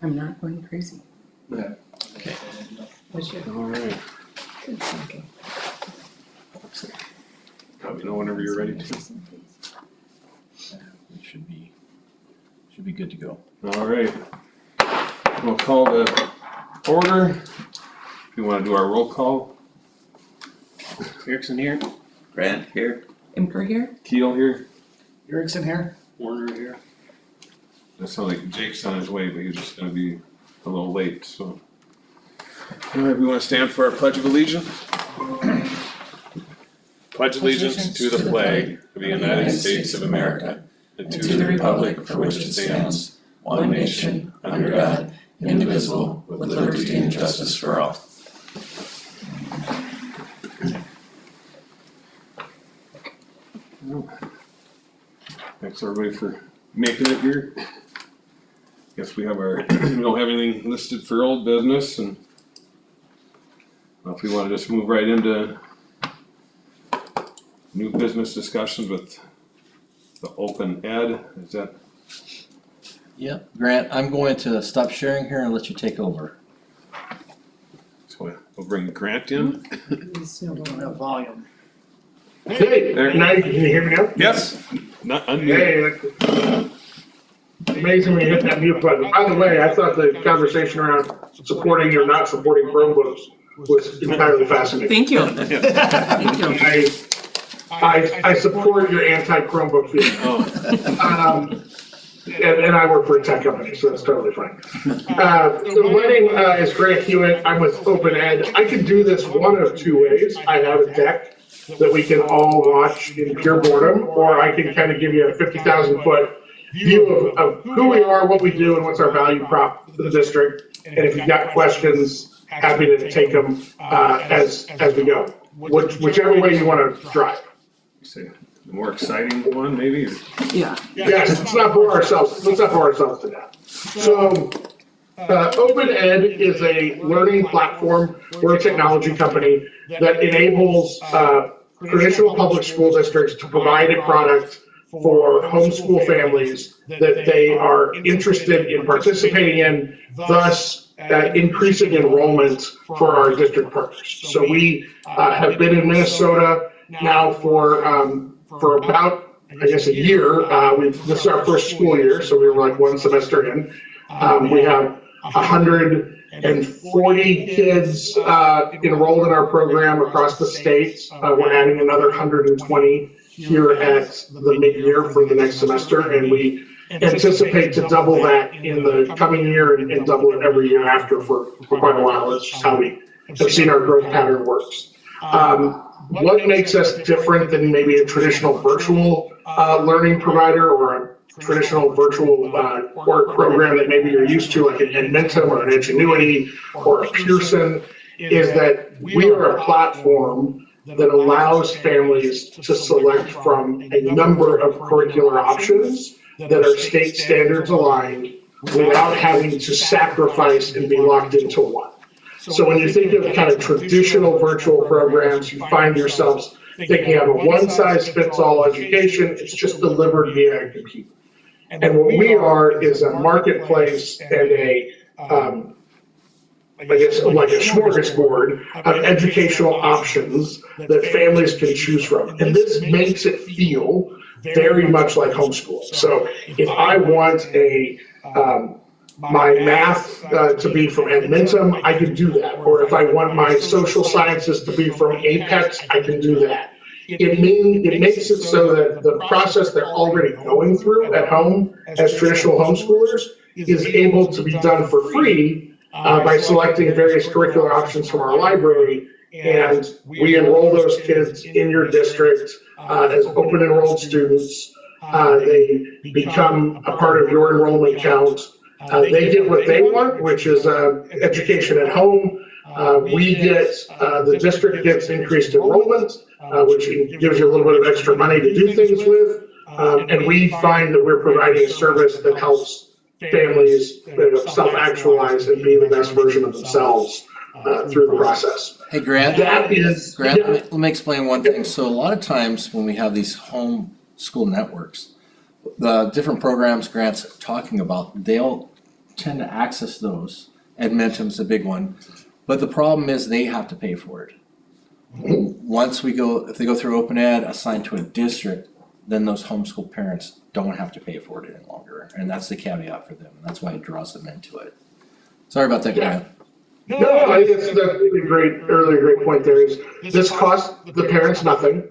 I'm not going crazy. Was you? All right. Good thinking. Let me know whenever you're ready to. It should be good to go. All right. We'll call the order. If you want to do our roll call. Erickson here. Grant here. Imker here? Keel here. Erickson here. Warner here. That sounds like Jake's on his way, but he's just gonna be a little late, so. All right, we want to stand for our pledge of allegiance. Pledge allegiance to the flag of the United States of America and to the republic for which it stands, one nation, under God, indivisible, with liberty and justice for all. Thanks everybody for making it here. Guess we have we don't have anything listed for old business, and if we want to just move right into new business discussions with the open ed, is that? Yep, Grant, I'm going to stop sharing here and let you take over. So we'll bring Grant in. Volume. Hey, now can you hear me now? Yes. Not unmuted. Hey, amazing when you hit that mute button. By the way, I thought the conversation around supporting or not supporting Chromebooks was entirely fascinating. Thank you. Thank you. I support your anti-Chromebook feeling. Oh, And I work for a tech company, so that's totally fine. So my name is Grant Hewitt. I'm with Open Ed. I can do this one of two ways. I have a deck that we can all watch in pure boredom, or I can kind of give you a 50,000 foot view of who we are, what we do, and what's our value prop for the district. And if you've got questions, happy to take them as we go. Whichever way you want to drive. say the more exciting one, maybe? Or- Yeah. Yes, let's not bore ourselves to death. So, Open Ed is a learning platform. We're a technology company that enables traditional public school districts to provide a product for homeschool families that they are interested in participating in, thus increasing enrollment for our district partners. So we have been in Minnesota now for about, I guess, a year. This is our first school year, so we were like one semester in. We have 140 kids enrolled in our program across the state. We're adding another 120 here at the mid-year for the next semester, and we anticipate to double that in the coming year and double it every year after for quite a while. That's just how we have seen our growth pattern works. What makes us different than maybe a traditional virtual learning provider or a traditional virtual work program that maybe you're used to, like an Edmentum or an Ingenuity or a Pearson, is that we are a platform that allows families to select from a number of curricular options that are state standards aligned without having to sacrifice and be locked into one. So when you think of kind of traditional virtual programs, you find yourselves thinking of a one-size-fits-all education. It's just delivered via a computer. And what we are is a marketplace and I guess like a smorgasbord of educational options that families can choose from. And this makes it feel very much like homeschooling. So if I want my math to be from Edmentum, I can do that. Or if I want my social sciences to be from Apex, I can do that. It makes it so that the process they're already going through at home as traditional homeschoolers is able to be done for free by selecting various curricular options from our library. And we enroll those kids in your district as open enrolled students. They become a part of your enrollment count. They get what they want, which is education at home. The district gets increased enrollment, which gives you a little bit of extra money to do things with. And we find that we're providing a service that helps families self-actualize and be the best version of themselves through the process. Hey, Grant. That is, Grant, yeah. let me explain one thing. So a lot of times when we have these home school networks, the different programs Grant's talking about, they'll tend to access those. Edmentum's a big one, but the problem is they have to pay for it. Once if they go through Open Ed, assigned to a district, then those homeschool parents don't have to pay for it any longer, and that's the caveat for them, and that's why it draws them into it. Sorry about that, Grant. No, I think that's a great point there is, this costs the parents nothing.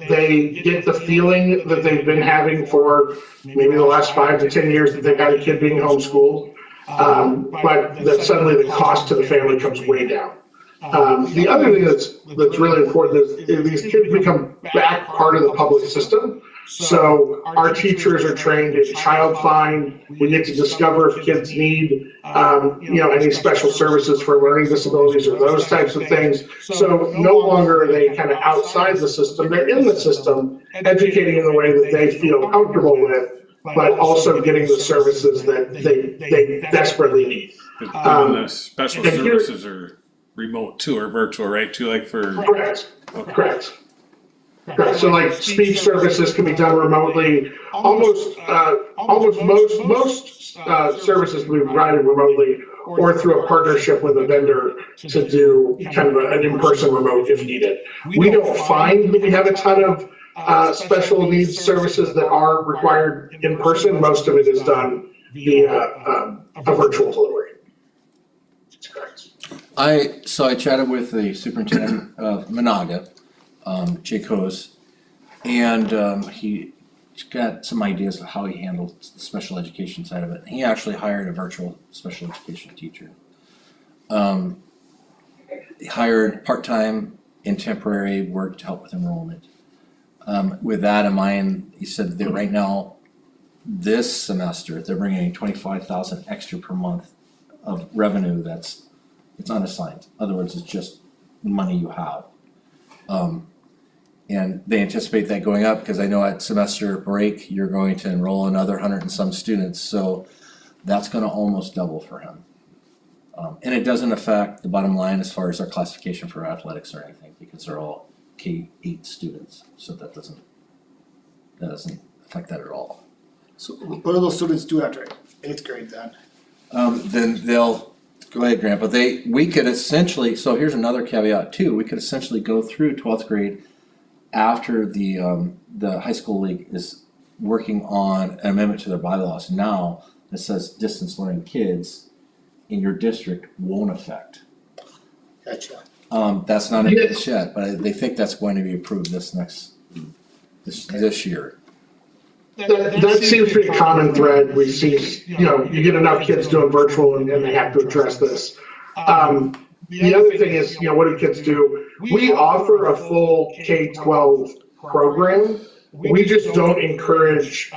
They get the feeling that they've been having for maybe the last 5 to 10 years that they've got a kid being homeschooled. But that suddenly the cost to the family comes way down. The other thing that's really important is these kids become back part of the public system. So our teachers are trained in child find. We get to discover if kids need, any special services for learning disabilities or those types of things. So no longer are they kind of outside the system. They're in the system, educating in the way that they feel comfortable with, but also getting the services that they desperately need. The special services are remote too, or virtual, right? Too, like for. Correct. Okay. Correct. So like speech services can be done remotely. Almost most services can be provided remotely or through a partnership with a vendor to do kind of an in-person remote if needed. We don't find that we have a ton of special needs services that are required in person. Most of it is done via a virtual delivery. That's correct. I chatted with the superintendent of Monaga, Jake Hose, and he's got some ideas of how he handles the special education side of it. He actually hired a virtual special education teacher. He hired part-time and temporary work to help with enrollment. With that in mind, he said that right now, this semester, they're bringing in $25,000 extra per month of revenue it's unassigned. In other words, it's just money you have. And they anticipate that going up because I know at semester break, you're going to enroll another 100 and some students. So that's gonna almost double for him. And it doesn't affect the bottom line as far as our classification for athletics or anything because they're all K-8 students. So that doesn't affect that at all. So what do those students do after 8th grade then? Then they'll, go ahead, Grant, but we could essentially, so here's another caveat too, we could essentially go through 12th grade after the high school league is working on an amendment to their bylaws now that says distance learning kids in your district won't affect. Gotcha. That's not in this yet, but they think that's going to be approved this year. That seems to be a common thread. We see, you get enough kids doing virtual and they have to address this. The other thing is, what do kids do? We offer a full K-12 program. We just don't encourage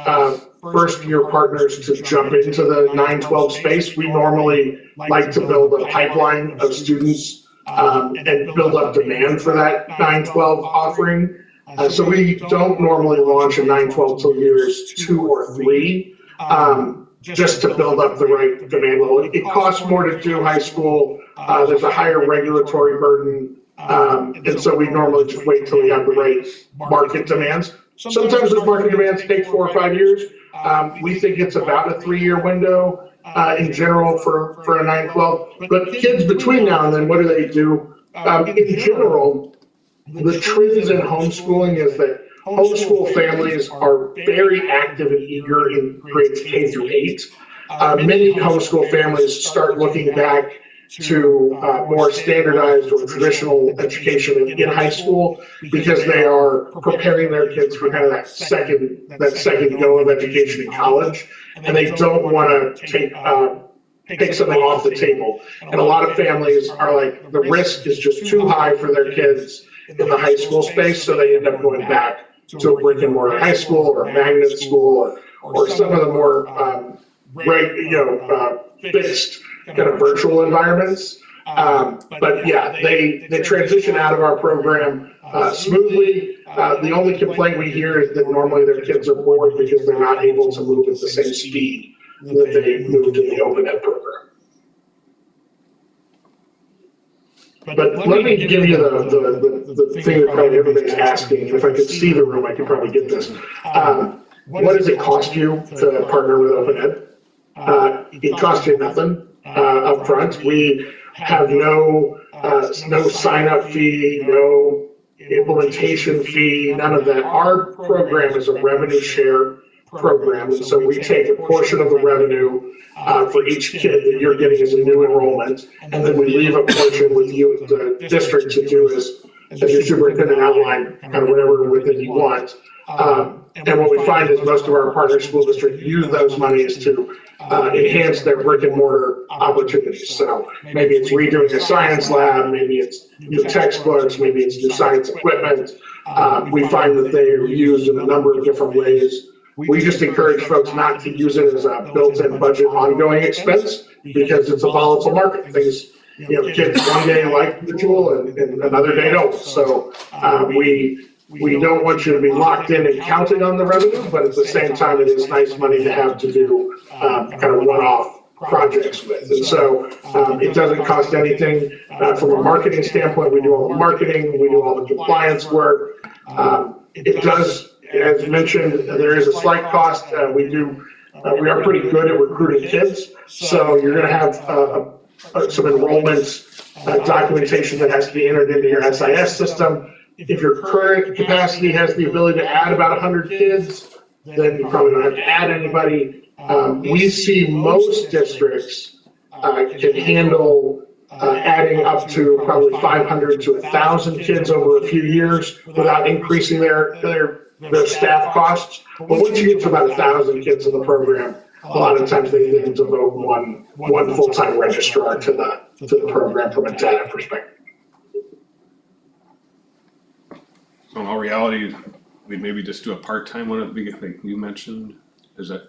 first-year partners to jump into the 9-12 space. We normally like to build a pipeline of students and build up demand for that 9-12 offering. So we don't normally launch a 9-12 till years 2 or 3, just to build up the right demand level. It costs more to do high school. There's a higher regulatory burden. And so we normally just wait till we have the right market demands. Sometimes those market demands take 4 or 5 years. We think it's about a 3-year window in general for a 9-12. But kids between now and then, what do they do? In general, the trends in homeschooling is that homeschool families are very active and eager in grades K through 8. Many homeschool families start looking back to more standardized or traditional education in high school because they are preparing their kids for kind of that second go of education in college, and they don't want to take something off the table. And a lot of families are like, the risk is just too high for their kids in the high school space, so they end up going back to a brick and mortar high school or a magnet school or some of the more fixed kind of virtual environments. But yeah, they transition out of our program smoothly. The only complaint we hear is that normally their kids are bored because they're not able to move at the same speed that they moved in the Open Ed program. But let me give you the thing that probably everybody's asking. If I could see the room, I could probably get this. What does it cost you to partner with Open Ed? It costs you nothing, upfront. We have no sign-up fee, no implementation fee, none of that. Our program is a revenue share program, and so we take a portion of the revenue for each kid that you're getting as a new enrollment, and then we leave a portion with you, the district, to do as your superintendent outlined, kind of whatever with it you want. And what we find is most of our partner school districts use those monies to enhance their brick and mortar opportunities. So maybe it's redoing a science lab, maybe it's new textbooks, maybe it's new science equipment. We find that they are used in a number of different ways. We just encourage folks not to use it as a built-in budget ongoing expense because it's a volatile market. Things, kids one day like the tool and another day don't. So we don't want you to be locked in and counting on the revenue, but at the same time, it is nice money to have to do kind of one-off projects with. And so it doesn't cost anything. From a marketing standpoint, we do all the marketing, we do all the compliance work. It does, as mentioned, there is a slight cost. We are pretty good at recruiting kids. So you're going to have some enrollment documentation that has to be entered into your SIS system. If your current capacity has the ability to add about 100 kids, then you probably don't have to add anybody. We see most districts can handle adding up to probably 500 to 1,000 kids over a few years without increasing their staff costs. But once you get to about 1,000 kids in the program, a lot of times they need to devote one full-time registrar to the program from a data perspective. So in all reality, we'd maybe just do a part-time one at the beginning, like you mentioned, as a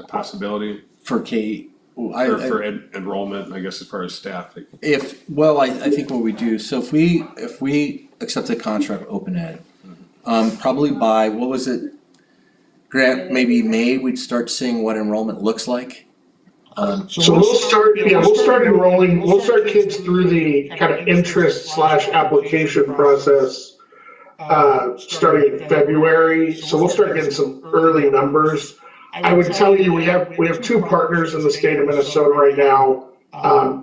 possibility, For K, or for enrollment, I guess, as far as staff. Like, I think what we do, so if we accept a contract with Open Ed, probably by, what was it? Grant, maybe May, we'd start seeing what enrollment looks like. So we'll start enrolling, we'll start kids through the kind of interest/application process starting in February. So we'll start getting some early numbers. I would tell you, we have two partners in the state of Minnesota right now.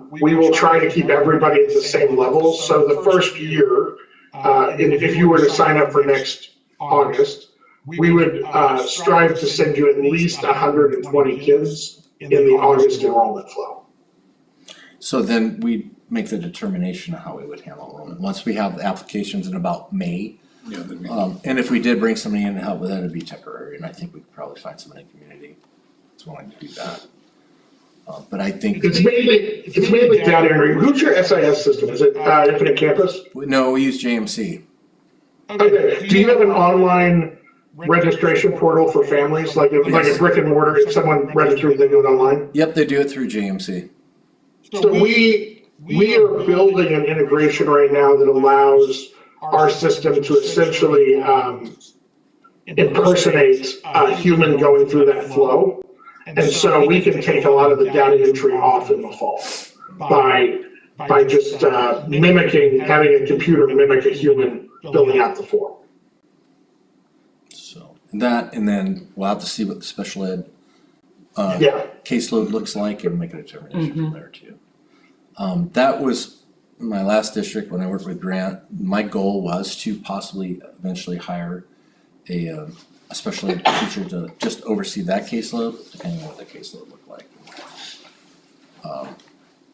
We will try to keep everybody at the same level. So the first year, if you were to sign up for next August, we would strive to send you at least 120 kids in the August enrollment flow. So then we make the determination of how we would handle enrollment, once we have the applications in about May. yeah, that'd be- And if we did bring somebody in to help with that, it'd be temporary, and I think we could probably find somebody in the community that's willing to do that. But I think, It's mainly data entry. Who's your SIS system? Is it Infinite Campus? no, we use JMC. Okay. Do you have an online registration portal for families, like a brick and mortar? If someone registers, they do it online. Yep, they do it through JMC. So we are building an integration right now that allows our system to essentially impersonate a human going through that flow. And so we can take a lot of the data entry off in the fall by just having a computer mimic a human filling out the form. So that, and then we'll have to see what the special ed Yeah. caseload looks like and make a determination from there too. That was my last district when I worked with Grant. My goal was to possibly eventually hire a special ed teacher to just oversee that caseload, depending on what the caseload looked like.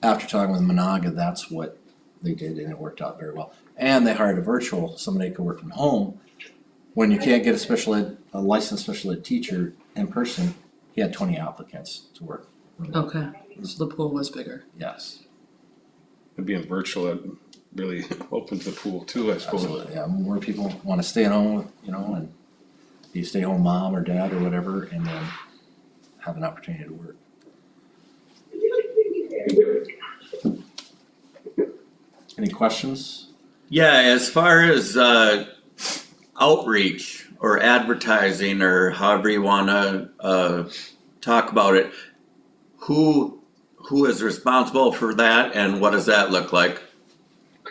After talking with Monaga, that's what they did, and it worked out very well. And they hired a virtual, somebody could work from home. When you can't get a licensed special ed teacher in person, he had 20 applicants to work. Okay, so the pool was bigger. Yes, It'd be in virtual, it really opens the pool too, I suppose. absolutely, yeah, more people wanna stay at home, and be a stay-at-home mom or dad or whatever, and then have an opportunity to work. Any questions? Yeah, as far as outreach or advertising or however you wanna talk about it, who is responsible for that and what does that look like?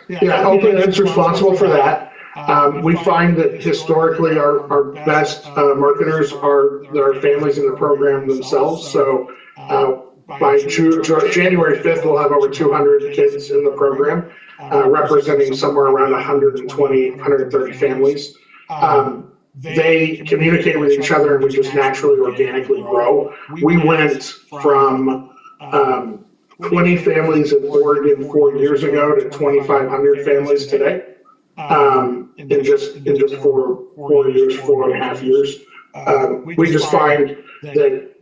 Yeah, Open Ed's responsible for that. We find that historically our best marketers are families in the program themselves. So By January 5th, we'll have over 200 kids in the program, representing somewhere around 120, 130 families. They communicate with each other and we just naturally, organically grow. We went from 20 families in Oregon 4 years ago to 2,500 families today. In just 4.5 years. We just find that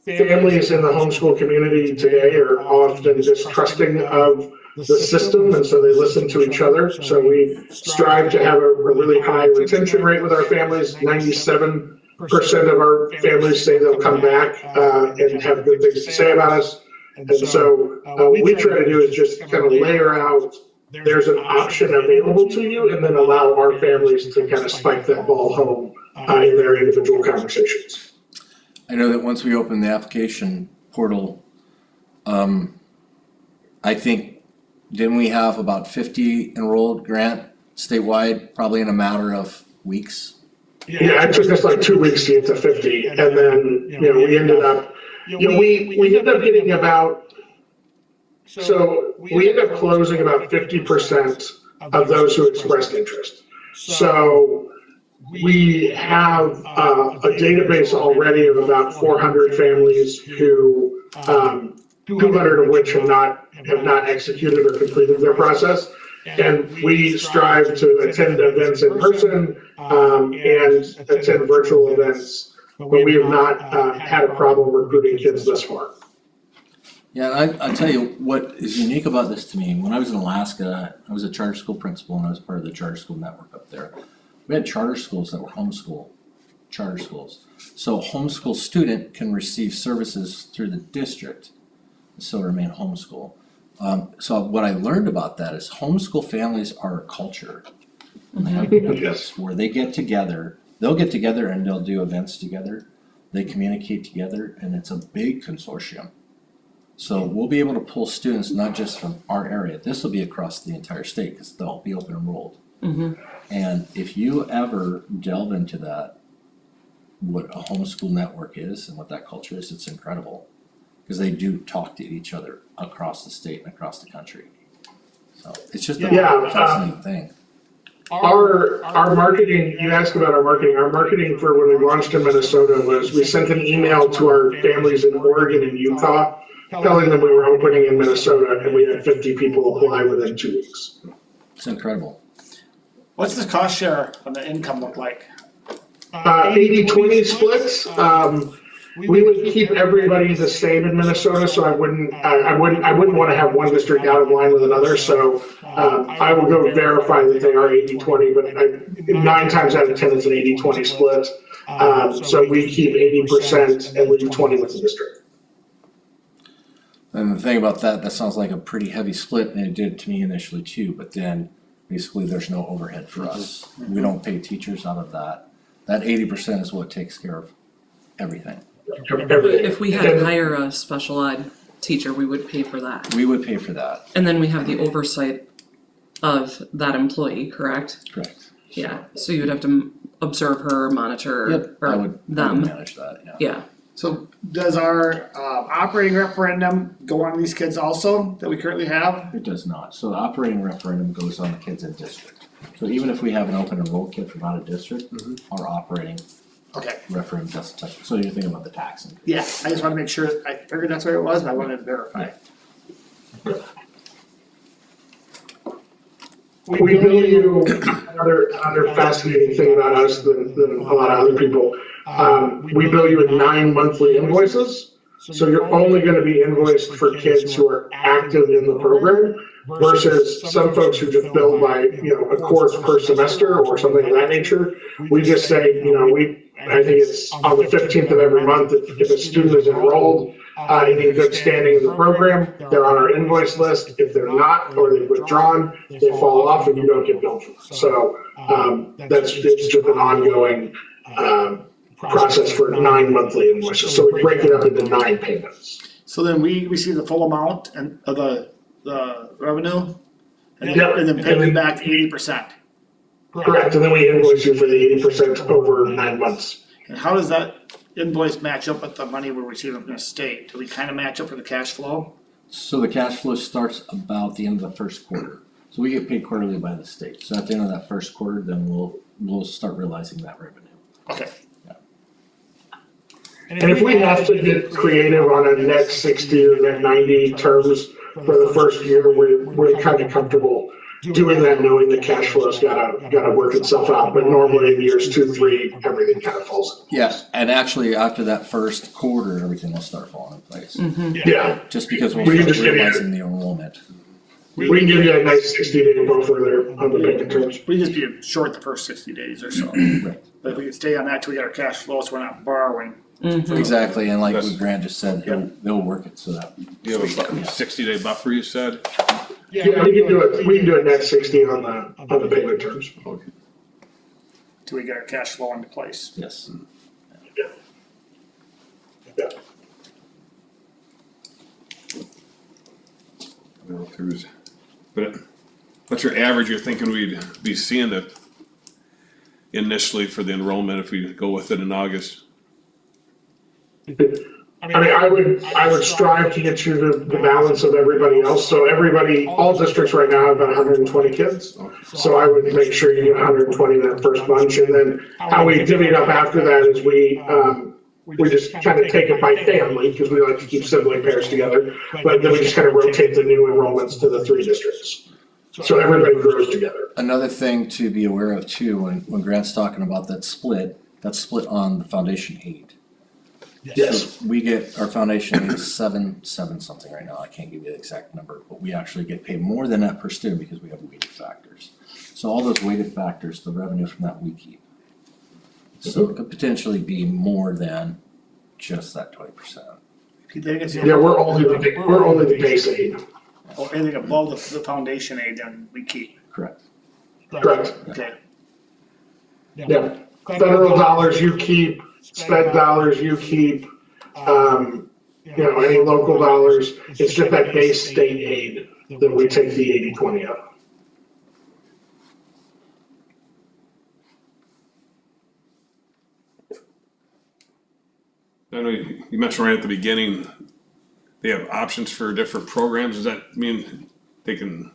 families in the homeschool community today are often distrusting of the system, and so they listen to each other. So we strive to have a really high retention rate with our families. 97% of our families say they'll come back and have good things to say about us. And so what we try to do is just kind of layer out, there's an option available to you, and then allow our families to kind of spike that ball home in their individual conversations. I know that once we open the application portal, I think, didn't we have about 50 enrolled Grant statewide, probably in a matter of weeks? Yeah, it took us like 2 weeks to get to 50, and then, we ended up, we ended up getting about, so we ended up closing about 50% of those who expressed interest. So we have a database already of about 400 families who, 200 of which have not executed or completed their process. And we strive to attend events in person and attend virtual events, but we have not had a problem recruiting kids thus far. Yeah, and I'll tell you what is unique about this to me. When I was in Alaska, I was a charter school principal and I was part of the charter school network up there. We had charter schools that were homeschool charter schools. So a homeschool student can receive services through the district, so remain homeschool. So what I learned about that is homeschool families are a culture. And they have groups where they get together, they'll get together and they'll do events together. They communicate together and it's a big consortium. So we'll be able to pull students not just from our area, this will be across the entire state because they'll be open enrolled. And if you ever delve into that, what a homeschool network is and what that culture is, it's incredible. Because they do talk to each other across the state and across the country. So it's just a fascinating thing. Our marketing, you asked about our marketing for when we launched in Minnesota was we sent an email to our families in Oregon and Utah telling them we were opening in Minnesota, and we had 50 people apply within 2 weeks. It's incredible. What's the cost share on the income look like? 80-20 splits. We would keep everybody the same in Minnesota, so I wouldn't want to have one district out of line with another. So I will go verify that they are 80-20, but 9 times out of 10 it's an 80-20 split. So we keep 80% and leave 20 with the district. And the thing about that, that sounds like a pretty heavy split, and it did to me initially too, but then basically there's no overhead for us. We don't pay teachers out of that. That 80% is what takes care of everything. If we had to hire a special ed teacher, we would pay for that. We would pay for that, And then we have the oversight of that employee, correct? correct? Yeah, so you would have to observe her, monitor, Yep, I or would them, manage that, yeah. yeah. So does our operating referendum go on these kids also that we currently have? It does not. So the operating referendum goes on the kids in district. So even if we have an open enrolled kid from out of district, our operating Okay, referendum doesn't touch it. So you're thinking about the tax increase. yeah, I just wanna make sure, I figured that's where it was, but I wanted to verify. We bill you, another fascinating thing about us than a lot of other people. We bill you in 9 monthly invoices. So you're only gonna be invoiced for kids who are active in the program versus some folks who just bill by, a course per semester or something of that nature. We just say, I think it's on the 15th of every month, if a student is enrolled and in good standing in the program, they're on our invoice list. If they're not, or they've withdrawn, they fall off and you don't get billed for them. So it's just an ongoing process for 9 monthly invoices. So we break it up into 9 payments. So then we receive the full amount and of the revenue? And Yep. then pay them back 80%. Correct, and then we invoice you for the 80% over 9 months. And how does that invoice match up with the money we're receiving from the state? Do we kind of match up for the cash flow? So the cash flow starts about the end of the first quarter. So we get paid quarterly by the state. So at the end of that first quarter, then we'll start realizing that revenue. Okay. And if we have to get creative on a net 60 or net 90 terms for the first year, we're kind of comfortable doing that, knowing the cash flow's gotta work itself out. But normally in years 2, 3, everything kind of falls into place. Yeah, and actually after that first quarter, everything will start falling in place. Yeah, Just because We we'll can start just give you- realizing the enrollment. we can give you a nice 60-day buffer there on the payment terms. We just be short the first 60 days or so. Right. But if we can stay on that till we get our cash flow, so we're not borrowing. Exactly, and like That's- what Grant just said, they'll work it so that. You have a 60-day buffer, you said? Yeah, we can do a net 60 on the payment terms. Till we get our cash flow into place. Yes. Yeah. I don't know if there's, but what's your average you're thinking we'd be seeing that initially for the enrollment if we go with it in August? I mean, I would strive to get you the balance of everybody else. So all districts right now have about 120 kids. So I would make sure you get 120 that first bunch. And then how we divvy it up after that is we just kind of take it by family because we like to keep sibling pairs together. But then we just kind of rotate the new enrollments to the 3 districts. So everybody grows together. Another thing to be aware of too, when Grant's talking about that split, that's split on the foundation aid. Yes. We get, our foundation aid is seven something right now, I can't give you the exact number, but we actually get paid more than that per student because we have weighted factors. So all those weighted factors, the revenue from that we keep. So it could potentially be more than just that 20%. Yeah, we're only the base aid. Or anything above the foundation aid, then we keep. Correct. Correct. Okay. Yeah. Federal dollars you keep, sped dollars you keep, any local dollars. It's just that base state aid that we take the 80/20 of. I know you mentioned right at the beginning, they have options for different programs. Does that mean they can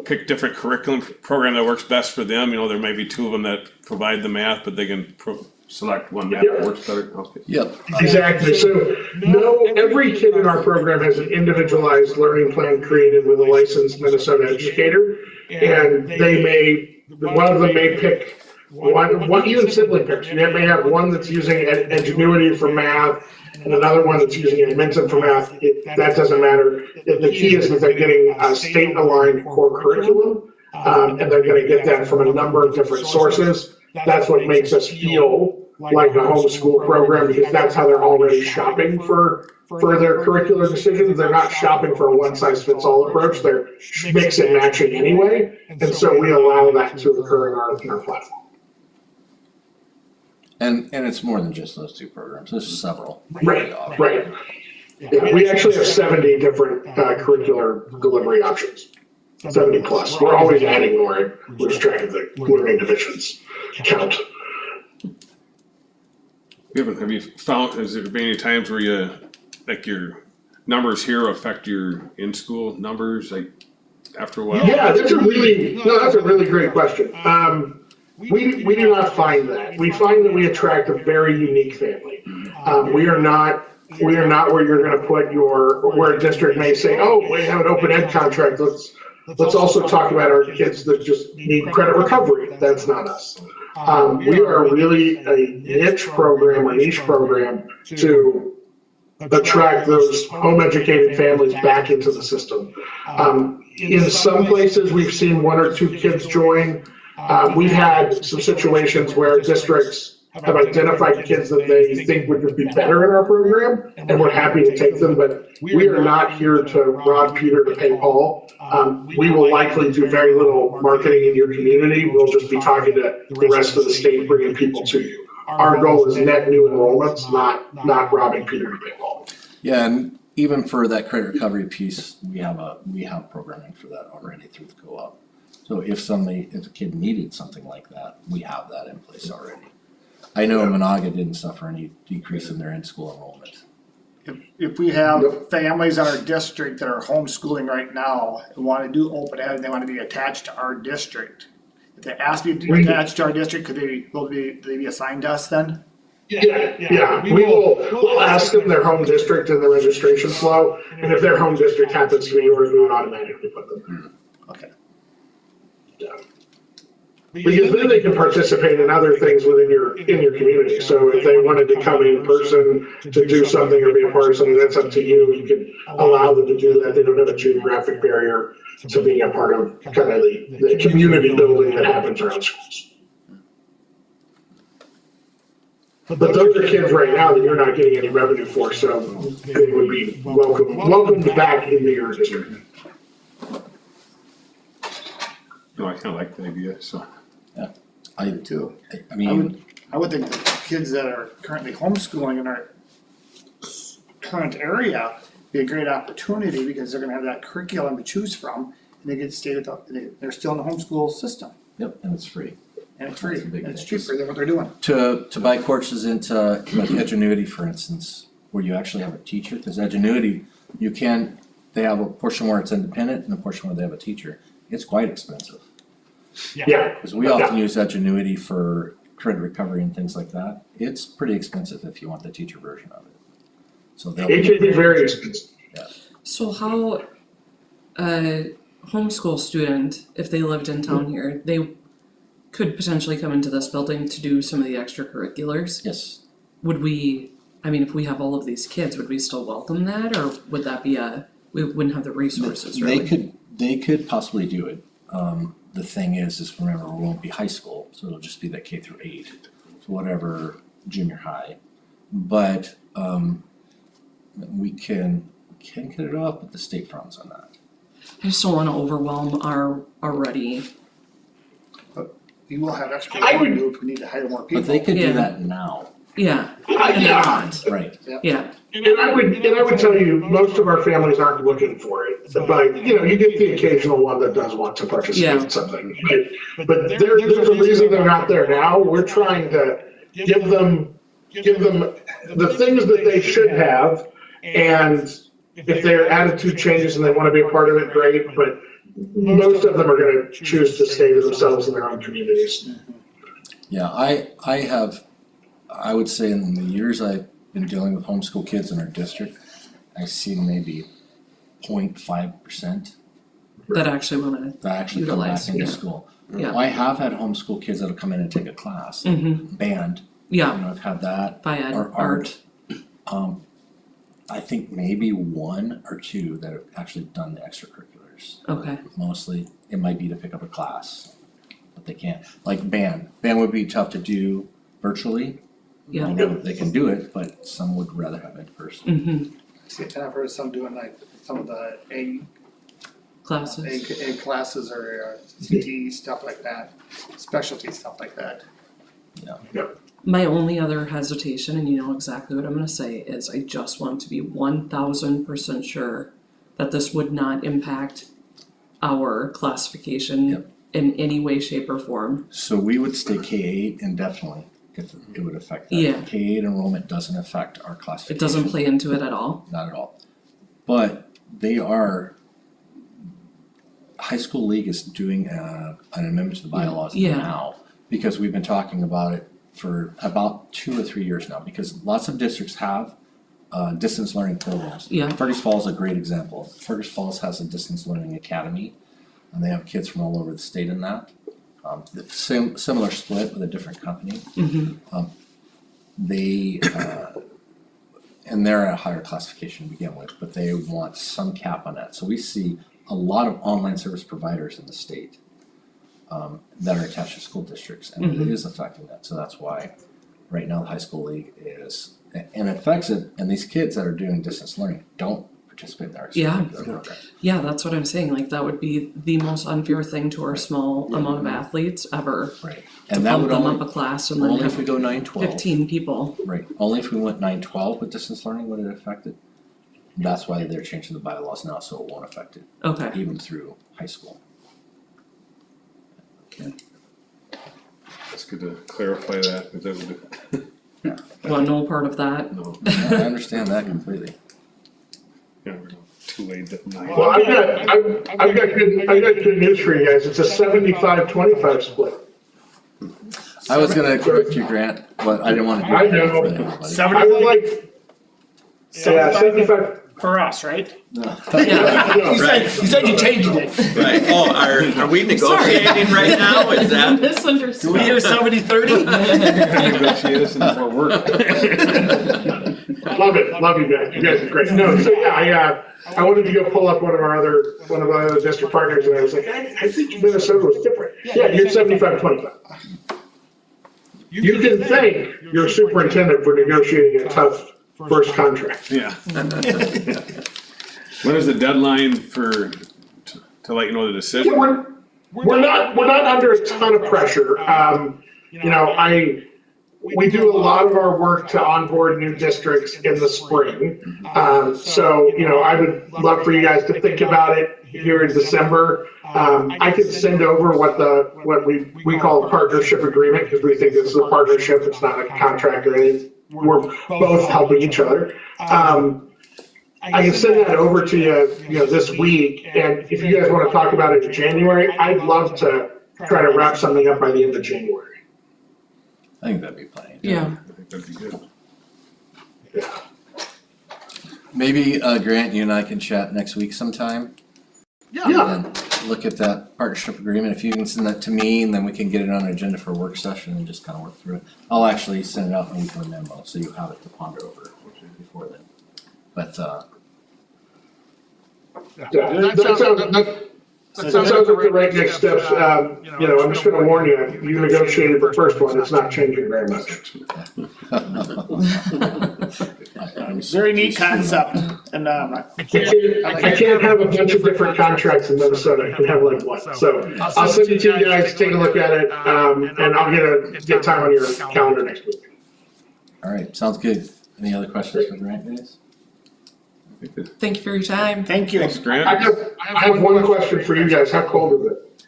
pick different curriculum program that works best for them? You know, there may be 2 of them that provide the math, but they can select one math that works better. Okay. Yep. Exactly. So every kid in our program has an individualized learning plan created with a licensed Minnesota educator. And one of them may pick one even sibling pairs. You may have one that's using Edgenuity for math and another one that's using Edmonton for math. That doesn't matter. The key is that they're getting a state-aligned core curriculum, and they're going to get that from a number of different sources. That's what makes us feel like a homeschool program, because that's how they're already shopping for their curricular decisions. They're not shopping for a one-size-fits-all approach. They're mix and matching anyway, and so we allow that to occur in our platform. And it's more than just those 2 programs, there's several. Right. Yeah, we actually have 70 different curricular delivery options. 70 plus. We're always adding more. We're just track of the learning divisions count. Have you found, has there been any times where your numbers here affect your in-school numbers, like after a while? Yeah, that's a really great question. We do not find that. We find that we attract a very unique family. We are not where you're going to put where a district may say, oh, we have an open ed contract. Let's also talk about our kids that just need credit recovery. That's not us. We are really a niche program, a niche program to attract those home educated families back into the system. In some places, we've seen 1 or 2 kids join. We've had some situations where districts have identified kids that they think would be better in our program, and we're happy to take them, but we are not here to rob Peter to pay Paul. We will likely do very little marketing in your community. We'll just be talking to the rest of the state, bringing people to you. Our goal is net new enrollments, not robbing Peter to pay Paul. Yeah, and even for that credit recovery piece, we have programming for that already through the co-op. So if a kid needed something like that, we have that in place already. I know Monaga didn't suffer any decrease in their in-school enrollment. If we have families in our district that are homeschooling right now and wanna do open ed and they wanna be attached to our district, if they ask me to be attached to our district, could they be assigned to us then? Yeah, we'll ask them their home district and the registration flow, and if their home district happens to be yours, we would automatically put them Okay. there. Because then they can participate in other things within your community, so if they wanted to come in person to do something or be a part of something, that's up to you, you can allow them to do that, they don't have a geographic barrier to being a part of kind of the community building that happens around schools. But those are kids right now that you're not getting any revenue for, so they would be welcomed back into your district. No, I kinda like the idea, so. I do too. I mean, I would think the kids that are currently homeschooling in our current area be a great opportunity because they're gonna have that curriculum to choose from and they get to stay with, they're still in the homeschool system yep, and it's free. and it's free, That's a big and it's difference. cheaper than what they're doing. To buy courses into like Edgenuity, for instance, where you actually have a teacher, because Edgenuity, they have a portion where it's independent and a portion where they have a teacher. It's quite expensive. Yeah, Because we often use Edgenuity for credit recovery and things like that. It's pretty expensive if you want the teacher version of it. So they'll it can be very expensive. So how a homeschool student, if they lived in town here, they could potentially come into this building to do some of the extracurriculars? Yes, Would we, I mean, if we have all of these kids, would we still welcome that, or would that be we wouldn't have the resources really? they could possibly do it. The thing is remember, we won't be high school, so it'll just be that K through 8, so whatever, junior high. But, we can get it off, but the state frowns on that. I just don't wanna overwhelm our already, We will have extra I would- revenue if we need to hire more people. But they could Yeah. do that now, yeah, and they're Yeah, not, right? yeah, and I would tell you, most of our families aren't looking for it, but, you get the occasional one that does want to participate Yeah. in something. But there's a reason they're not there now, we're trying to give them the things that they should have, and if their attitude changes and they wanna be a part of it, great, but most of them are gonna choose to stay to themselves in their own communities. Yeah, I would say in the years I've been dealing with homeschool kids in our district, I see maybe 0.5% that actually wanna, that actually come back Utilize, into yeah. school. Yeah. I have had homeschool kids that'll come in and take a class, band, yeah, I've had that, by ed, or art, I think maybe 1 or 2 that have actually done the extracurriculars. okay, Mostly, it might be to pick up a class, but they can't, like band would be tough to do virtually. yeah, I know they can do it, but some would rather have it in person. See, and I've heard some doing like some of the egg classes, classes or CTE stuff like that, specialty stuff like that. My only other hesitation, and you know exactly what I'm gonna say, is I just want to be 1000% sure that this would not impact our classification Yep. in any way, shape, or form. So we would stay K-8 indefinitely, if it would affect that. Yeah. K-8 enrollment doesn't affect our It classification. doesn't play into it at all. Not at all. But High School League is doing an amendment to the bylaws Yeah. now, because we've been talking about it for about 2 or 3 years now, because lots of districts have distance learning programs. Yeah. Fergus Falls is a great example. Fergus Falls has a distance learning academy, and they have kids from all over the state in that. Similar split with a different company. They, and they're at a higher classification to begin with, but they want some cap on that. So we see a lot of online service providers in the state that are attached to school districts, and it is affecting that. So that's why right now the High School League is, and it affects it, and these kids that are doing distance learning don't participate in their Yeah. extracurricular program. Yeah, that's what I'm saying, like that would be the most unfair thing to our small amount of athletes ever. Right. To And that bump would them up only, a class and then only if we have go 9-12. 15 people. Right, only if we went 9-12 with distance learning would it affect it. That's why they're changing the bylaws now, so it won't affect it, Okay, even through high school. It's good to clarify that, because that would, Well, no part of that. no, I understand that completely. yeah, we're too late that night. Well, I've got good news for you guys. It's a 75-25 split. I was gonna correct you, Grant, but I didn't wanna do I that. know. for anybody. I would like, yeah, 75. For us, right? Yeah. You said you changed it. Right, oh, are we negotiating right now, is that? Misunderstood. We hear 70-30? Negotiate us into more work. Love it, love you guys. You guys are great. No, so yeah, I wanted to go pull up one of our other district partners, and I was like, I think Minnesota was different. Yeah, you're 75-25. You can thank your superintendent for negotiating a tough first contract. Yeah. When is the deadline for, to let you know the Yeah, decision? we're not under a ton of pressure. You know, we do a lot of our work to onboard new districts in the spring. So, you know, I would love for you guys to think about it here in December. I can send over what we call a partnership agreement, because we think this is a partnership, it's not a contract or anything. We're both helping each other. I can send that over to you, this week, and if you guys want to talk about it in January, I'd love to try to wrap something up by the end of January. I think that'd be plenty. Yeah, I think that'd be good. Yeah. Maybe, Grant, you and I can chat next week sometime. Yeah. And look at that partnership agreement, if you can send that to me, and then we can get it on an agenda for a work session and just kind of work through it. I'll actually send it out in a weekly memo, so you have it to ponder over before then. But, That sounds like the right next steps. You know, I'm just gonna warn you, you negotiated the first one, it's not changing very much. Very neat concept, and, I can't have a bunch of different contracts in Minnesota, I can have like one. So I'll send it to you guys, take a look at it, and I'll get time on your calendar next week. all right, sounds good. Any other questions for Grant, guys? thank you for your time. thank you. Thanks, I Grant. have one question for you guys, how cold is it?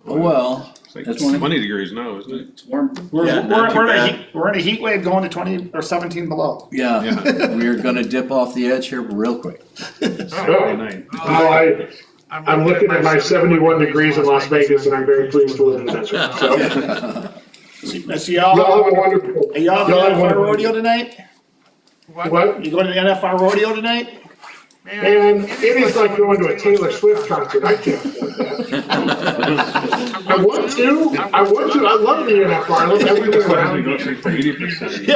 Well, It's like That's 20 degrees now, isn't it? It's warm. We're Yeah, not too bad. we're in a heat wave going to 20 or 17 below. yeah, Yeah. we're gonna dip off the edge here real quick. Saturday night. Oh, I'm looking at my 71 degrees in Las Vegas, and I'm very pleased to live in the desert, so. So y'all Y'all have a wonderful. are y'all y'all have going to a the NFR wonderful- rodeo tonight? What? You going to the NFR rodeo tonight? Man, it is like going to a Taylor Swift concert, I can't afford that. I want to, I love the NFR, I love everything That's why around we it. go straight for 80%.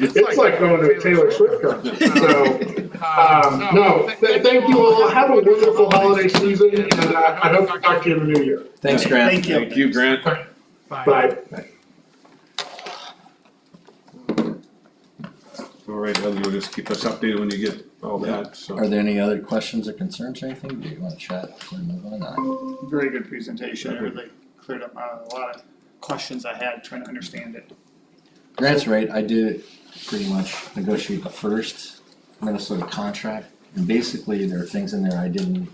It's like going to a Taylor Swift concert, so, no, thank you all, have a wonderful holiday season, and I hope to talk to you in the new year. Thanks, Grant. Thank you. Thank you, Grant. Bye. All right, Heather, you'll just keep us updated when you get all that, so. Are there any other questions or concerns or anything? Do you wanna chat before we move on? Very good presentation, it really cleared up a lot of questions I had trying to understand it. Grant's right, I did pretty much negotiate the first Minnesota contract, and basically there are things in there I didn't,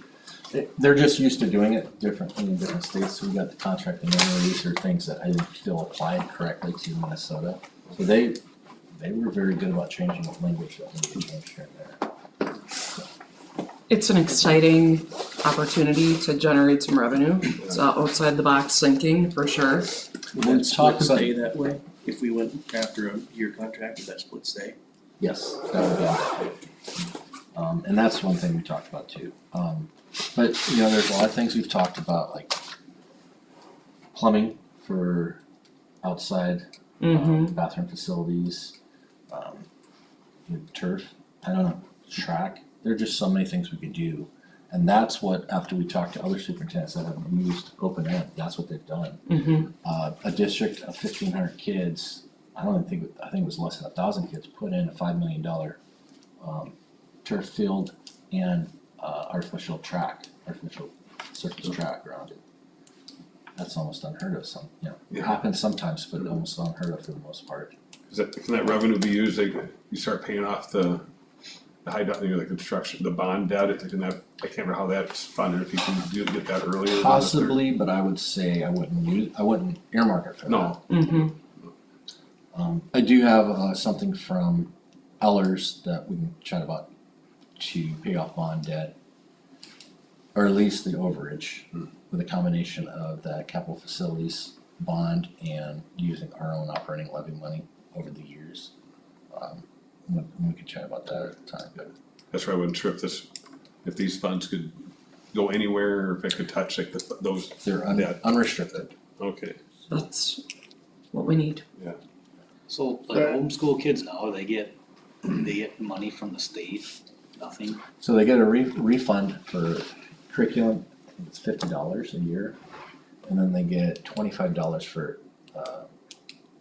they're just used to doing it differently in different states, so we got the contract and then these are things that I didn't feel applied correctly to Minnesota. So they were very good about changing the language that we changed here and there. It's an exciting opportunity to generate some revenue. It's outside the box thinking, for sure. Would We'll that talk split about- stay that way? If we went after a year contract, would that split stay? Yes, that would be. And that's one thing we talked about too. But, you know, there's a lot of things we've talked about, like plumbing for outside bathroom facilities, turf, I don't know, track. There are just so many things we could do. And that's what, after we talked to other superintendents that have used open ed, that's what they've done. A district of 1,500 kids, I think it was less than 1,000 kids, put in a $5 million turf field and artificial surface track around it. That's almost unheard of. It Yeah. happens sometimes, but almost unheard of for the most part. Can that revenue be used, like, you start paying off the the construction, the bond debt, and that, I can't remember how that's funded, if you can get that earlier. Possibly, but I would say I wouldn't earmark it for that. No, I do have something from Ellers that we can chat about to pay off bond debt, or at least the overage, with a combination of that capital facilities bond and using our own operating levy money over the years. We could chat about that at the time, but that's why I wasn't sure if these funds could go anywhere, or if it could touch like those, they're debt. unrestricted. Okay, That's what we need. So like homeschool kids now, they get money from the state, nothing. So they get a refund for curriculum, I think it's $50 a year, and then they get $25 for their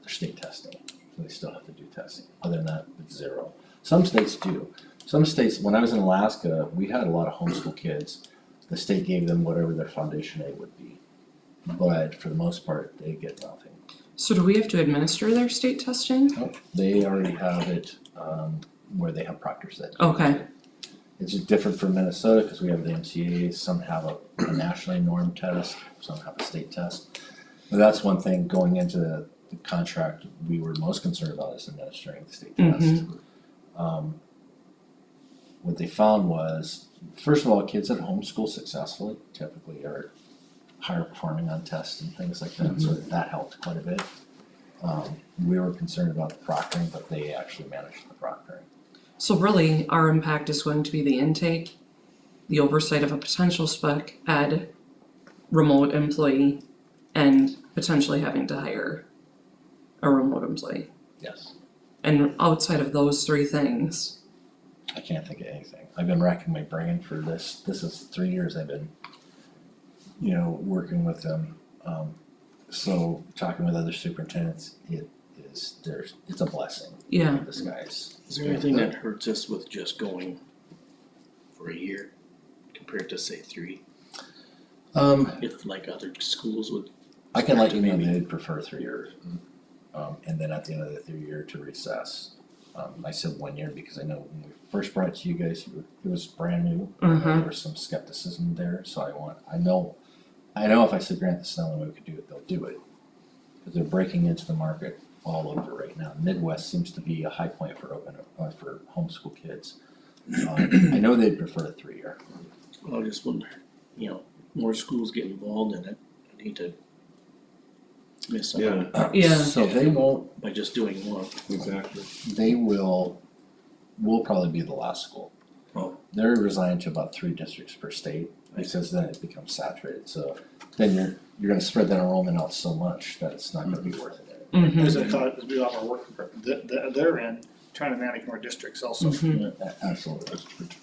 state testing. So they still have to do testing. Other than that, it's zero. Some states do. Some states, when I was in Alaska, we had a lot of homeschool kids. The state gave them whatever their foundation aid would be. But for the most part, they get nothing. So do we have to administer their state testing? Nope, they already have it where they have proctors that do Okay. it. It's just different for Minnesota because we have the MCA. Some have a nationally normed test, some have a state test. But that's one thing going into the contract we were most concerned about is administering the state test. What they found was, first of all, kids that homeschool successfully typically are higher performing on tests and things like that, so that helped quite a bit. We were concerned about the proctoring, but they actually managed the proctoring. So really, our impact is going to be the intake, the oversight of a potential spec ed, remote employee, and potentially having to hire a remote employee. Yes. And outside of those three things, I can't think of anything. I've been racking my brain for this. This is 3 years I've been, working with them. So talking with other superintendents, it's a blessing. yeah, This guy's. Is there anything that hurts us with just going for a year compared to say 3? If like other schools would, I can let you know they'd prefer 3 years. And then at the end of the 3rd year to recess. I said 1 year because I know when we first brought it to you guys, it was brand new. There was some skepticism there, so I know if I said grant this the only way we could do it, they'll do it. Because they're breaking into the market all over right now. Midwest seems to be a high point for for homeschool kids. I know they'd prefer a 3-year. I just wonder, more schools get involved in it, I need to miss out Yeah. So they won't, by just doing one. exactly. we'll probably be the last school. Oh. They're resigned to about 3 districts per state, because then it becomes saturated, so then you're gonna spread that enrollment out so much that it's not gonna be worth it. There's a cause, we all are working, they're in, trying to manage more districts also. Absolutely,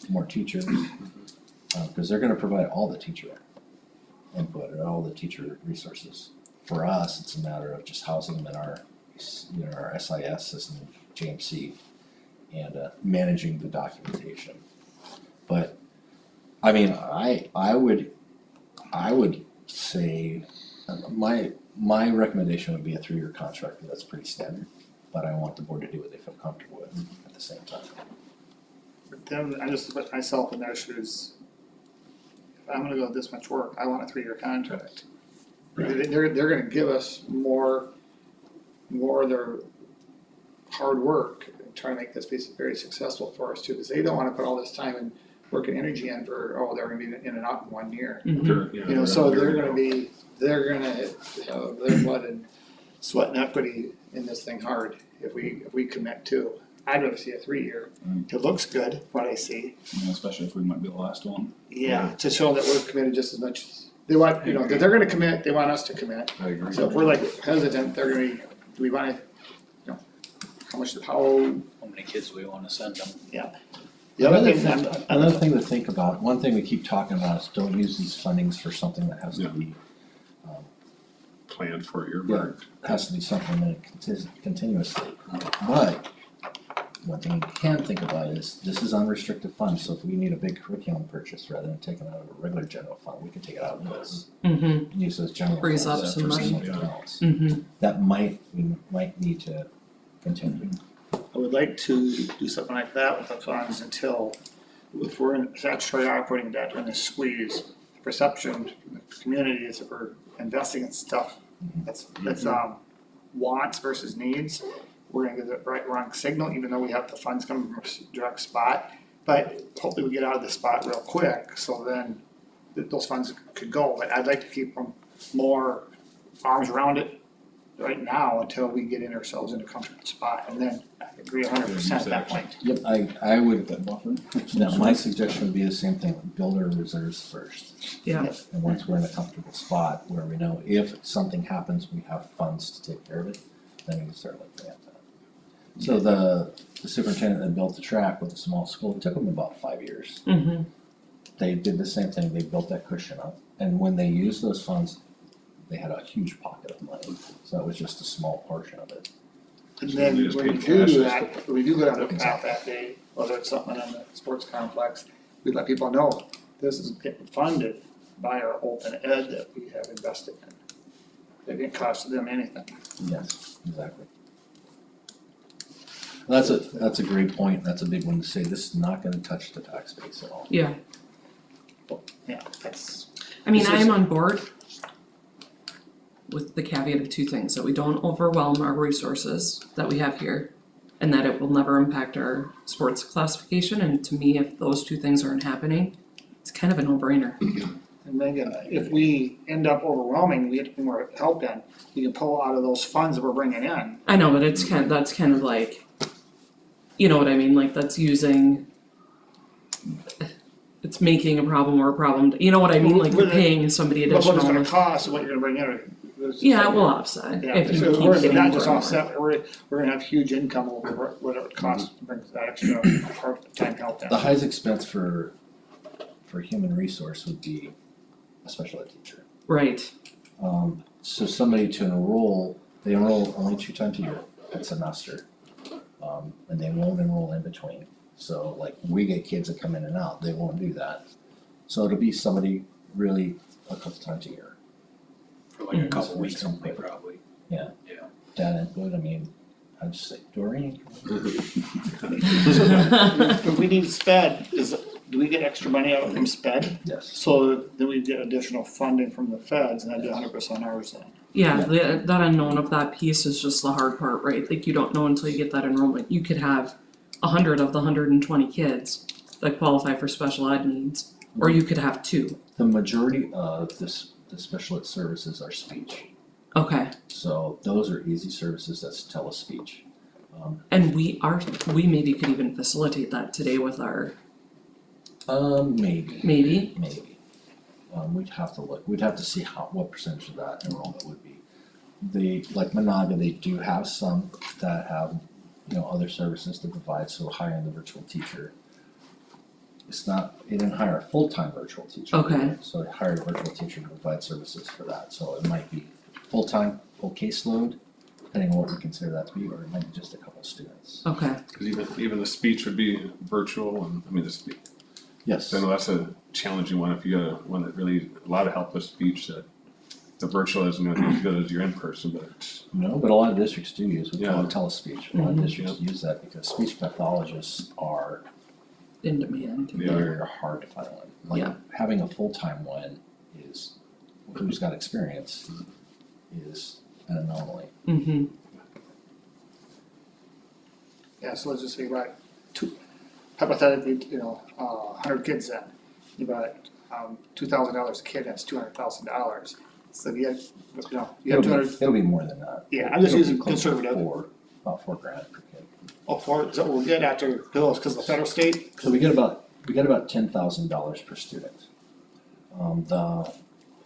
more teachers, cause they're gonna provide all the teacher input and all the teacher resources. For us, it's a matter of just housing them in our SIS system, JMC, and managing the documentation. But, I mean, I would say, my recommendation would be a 3-year contract, that's pretty standard. But I want the board to do what they feel comfortable with at the same time. But then I just put myself in their shoes. If I'm gonna go this much work, I want a 3-year contract. They're gonna give us more of their hard work, and try to make this piece very successful for us too, because they don't wanna put all this time and work and energy in for, they're gonna be in and out in 1 year. Sure, yeah. So they're gonna have their blood and sweat and equity in this thing hard if we commit to. I'd rather see a 3-year. It looks good, what I see. Especially if we might be the last one. Yeah, to show that we're committed just as much as, they want, they're gonna commit, they want us to commit. I agree. So if we're like hesitant, they're gonna be, do we wanna, how many kids do we wanna send them? the other thing, Another thing to think about, one thing we keep talking about is don't use these fundings for something that has to Yeah. be, Planned for earmarked. has to be supplemented continuously. But, one thing you can think about is, this is unrestricted funds, so if we need a big curriculum purchase, rather than taking it out of a regular general fund, we can take it out of this. Use those general funds Frees up for some money. something else. Mhm. We might need to continue. I would like to do something like that with the funds until, if we're in statutory operating debt or in the squeeze, perception from the community is that we're investing in stuff that's wants versus needs. We're gonna get the right, wrong signal, even though we have the funds coming from a direct spot. But hopefully we get out of the spot real quick, so then those funds could go. But I'd like to keep them more arms around it right now until we get in ourselves in a comfortable spot. And then I agree 100% at that point. Yep, I would, That buffer. now my suggestion would be the same thing, build our reserves first. Yeah, And once we're in a comfortable spot where we know if something happens, we have funds to take care of it, then we can start looking at that. So the superintendent that built the track with a small school, it took them about 5 years. They did the same thing, they built that cushion up, and when they used those funds, they had a huge pocket of money, so it was just a small portion of it. And So then we just when we paid do cash, that, when we do go down the path that day, whether it's something in the sports complex, we let people know, this is getting funded by our open ed that we have invested in. It didn't cost them anything. Yes, exactly. That's a great point, that's a big one to say, this is not gonna touch the tax base at all. yeah. Yeah, that's, I mean, This I is- am on board with the caveat of two things, that we don't overwhelm our resources that we have here, and that it will never impact our sports classification, and to me, if those two things aren't happening, it's kind of a no-brainer. and then again, if we end up overwhelming, we have to put more help in, we can pull out of those funds that we're bringing in. I know, but that's kind of like, you know what I mean, like that's using, it's making a problem or a problem, you know what I mean, like you're paying somebody But what it's additional. gonna cost and what you're gonna bring in. Yeah, it will offset Yeah, if you so keep we're getting not more just and more. offset, we're gonna have huge income over what it would cost to bring that extra part-time help in. The highest expense for human resource would be a special ed teacher. Right, So somebody to enroll, they enroll only 2 times a year, a semester. And they won't enroll in between. So like we get kids that come in and out, they won't do that. So it'll be somebody really a couple times a year. For like a Mhm. couple weeks only, probably. That input, I mean, I'd just say, Doreen. If we need sped, do we get extra money out from sped? Yes. So then we get additional funding from the feds and that'd be 100% ours then. yeah, that unknown of that piece is just the hard part, right, like you don't know until you get that enrollment, you could have 100 of the 120 kids that qualify for special ed needs, or you could have 2, The majority of the special ed services are speech. okay. So those are easy services, that's telespeech. And we maybe could even facilitate that today with our, Maybe. maybe, We'd have to look, we'd have to see what percentage of that enrollment would be. Like Monaga, they do have some that have, other services to provide, so hiring the virtual teacher. They didn't hire a full-time virtual teacher. Okay. So they hired a virtual teacher to provide services for that, so it might be full-time, full caseload, depending on what we consider that to be, or it might be just a couple of students. okay, Cause even the speech would be virtual and, I mean, Yes, I know that's a challenging one, if you got one that really, a lot of help with speech, that the virtual isn't gonna be as good as your in-person, but it's, no, but a lot of districts do use, we call Yeah. it telespeech, a lot of Mhm. districts use that because speech pathologists are in demand. Yeah. very hard to find one. Like Yeah. having a full-time one who's got experience is an anomaly. Mm-hmm, Yeah, so let's just say about hypothetically, 100 kids then, you got $2,000 a kid, that's $200,000. So you have, you have It'll 200, be more than that. yeah, I'm just It'll be using closer to conservative. about $4,000 per kid. Oh, four, is that what we get after bills, cause the federal state? So we get about $10,000 per student. The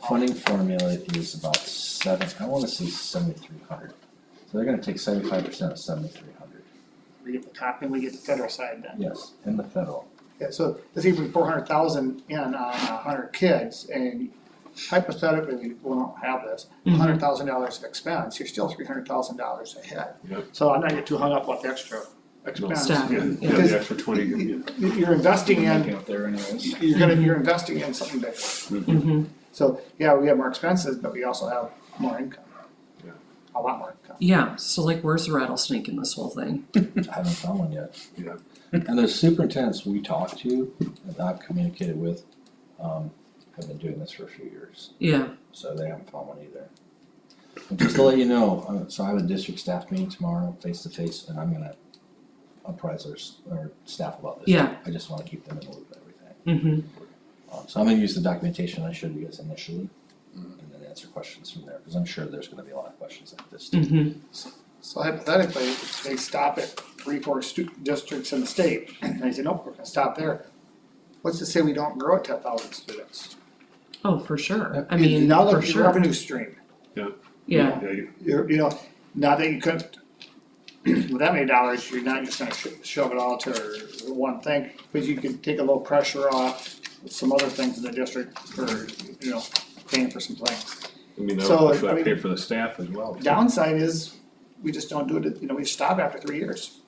funding formula is about I wanna say 7,300. So they're gonna take 75% of 7,300, We get the top and we get the federal side then. yes, and the federal. Yeah, so let's even 400,000 in on 100 kids and hypothetically, we won't have this, $100,000 of expense, you're still $300,000 ahead. Yep. So I'm not getting too hung up about the extra expense. Staff. yeah, Yeah. the extra 20, yeah. You're investing Making in, up there anyways. you're investing in something bigger. mm-hmm, So, yeah, we have more expenses, but we also have more income. a lot more income. Yeah, so like where's the rattlesnake in this whole thing? I haven't found one yet. Yeah. And the superintendents we talked to, that I've communicated with, have been doing this for a few years, Yeah, so they haven't found one either. And just to let you know, so I have a district staff meeting tomorrow, face to face, and I'm gonna apprise our staff about this. Yeah. I just wanna keep them in the loop of everything. So I'm gonna use the documentation I showed you guys initially, and then answer questions from there, cause I'm sure there's gonna be a lot of questions like this too. So hypothetically, they stop at 3-4 districts in the state, and they say, nope, we're gonna stop there. What's to say we don't grow at 10,000 students? oh, for sure, I mean, Now for that's your sure, revenue stream. yeah, Yeah, You know, not that you couldn't, with that many dollars, you're not just gonna shove it all to one thing, but you can take a little pressure off with some other things in the district for, you know, paying for some things. I mean, So, that I would pay mean- for the staff as well. Downside is, we just don't do it, you know, we stop after 3 years.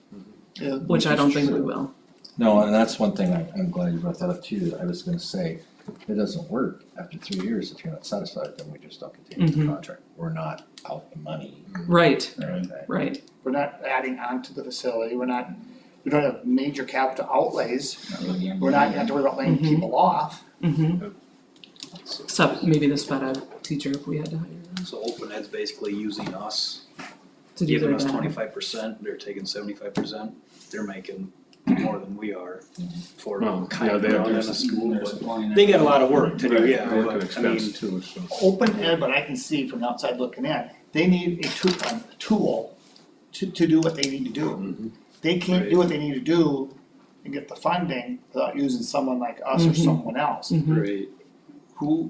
Yeah, which I don't think we will. No, and that's one thing I'm glad you brought that up too. I was gonna say, if it doesn't work after 3 years, if you're not satisfied, then we just don't continue the contract. We're not out the money Right, or anything. right, We're not adding on to the facility, we don't have major capital outlays, we're not, have to worry about laying people off. except maybe the sped ed teacher if we had to hire them So Open Ed's basically using us, to do giving their us data. 25%, they're taking 75%. They're making more than we are for Well, kind yeah, of they have running their- a school, but they got a lot of work to do, yeah, Work and but I expense mean, too, so. Open Ed, but I can see from outside looking in, they need a tool to do what they need to do. They can't do what they need to do and get the funding without using someone like us or someone else, right, who,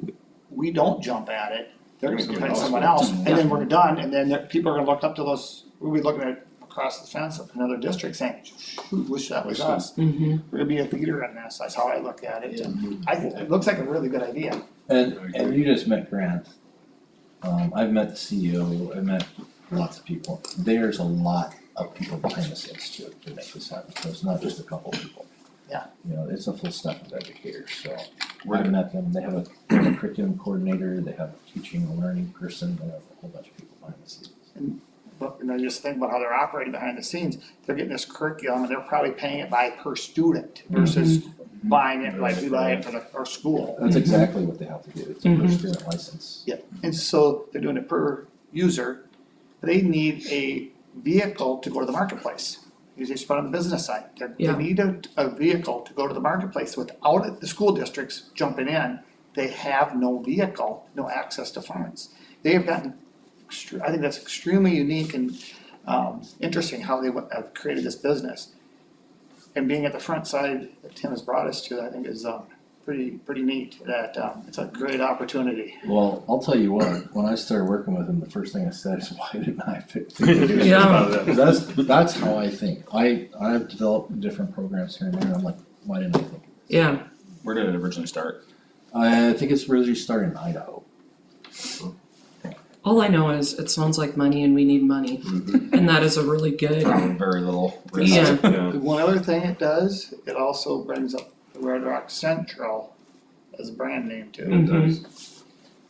we don't jump at it, they're gonna Someone find else someone will. else, and then we're done, and then people are gonna look up to those, we'll be looking at across the fence at another district saying, shoot, wish that was us. We're gonna be a leader in this, that's how I look at it, and it looks like a really good idea. And you just met Grant. I've met the CEO, I've met lots of people. There's a lot of people behind the scenes to make this happen, so it's not just a couple people. Yeah. You know, it's a full staff of educators, so I've met them, they have a curriculum coordinator, they have a teaching and learning person, they have a whole bunch of people behind the scenes. But, you know, just think about how they're operating behind the scenes, they're getting this curriculum and they're probably paying it by per student versus buying it like we buy it for our school. That's exactly what they have to do, it's a per student license. Yeah, and so they're doing it per user, they need a vehicle to go to the marketplace. Usually it's on the business side, they Yeah. need a vehicle to go to the marketplace, without it, the school districts jumping in, they have no vehicle, no access to funds. They have gotten, I think that's extremely unique and interesting how they have created this business. And being at the front side that Tim has brought us to, I think is pretty neat, that it's a great opportunity. Well, I'll tell you what, when I started working with him, the first thing I said is, why didn't I think to do this? Yeah. That's how I think. I've developed different programs here and there, and I'm like, why didn't I think of this? Yeah, where did it originally start? I think it's really started in Idaho. all I know is it sounds like money and we need money, and that is a really good, Very little risk. yeah, Yeah, One other thing it does, it also brings up the Red Rock Central as a brand name too. it does.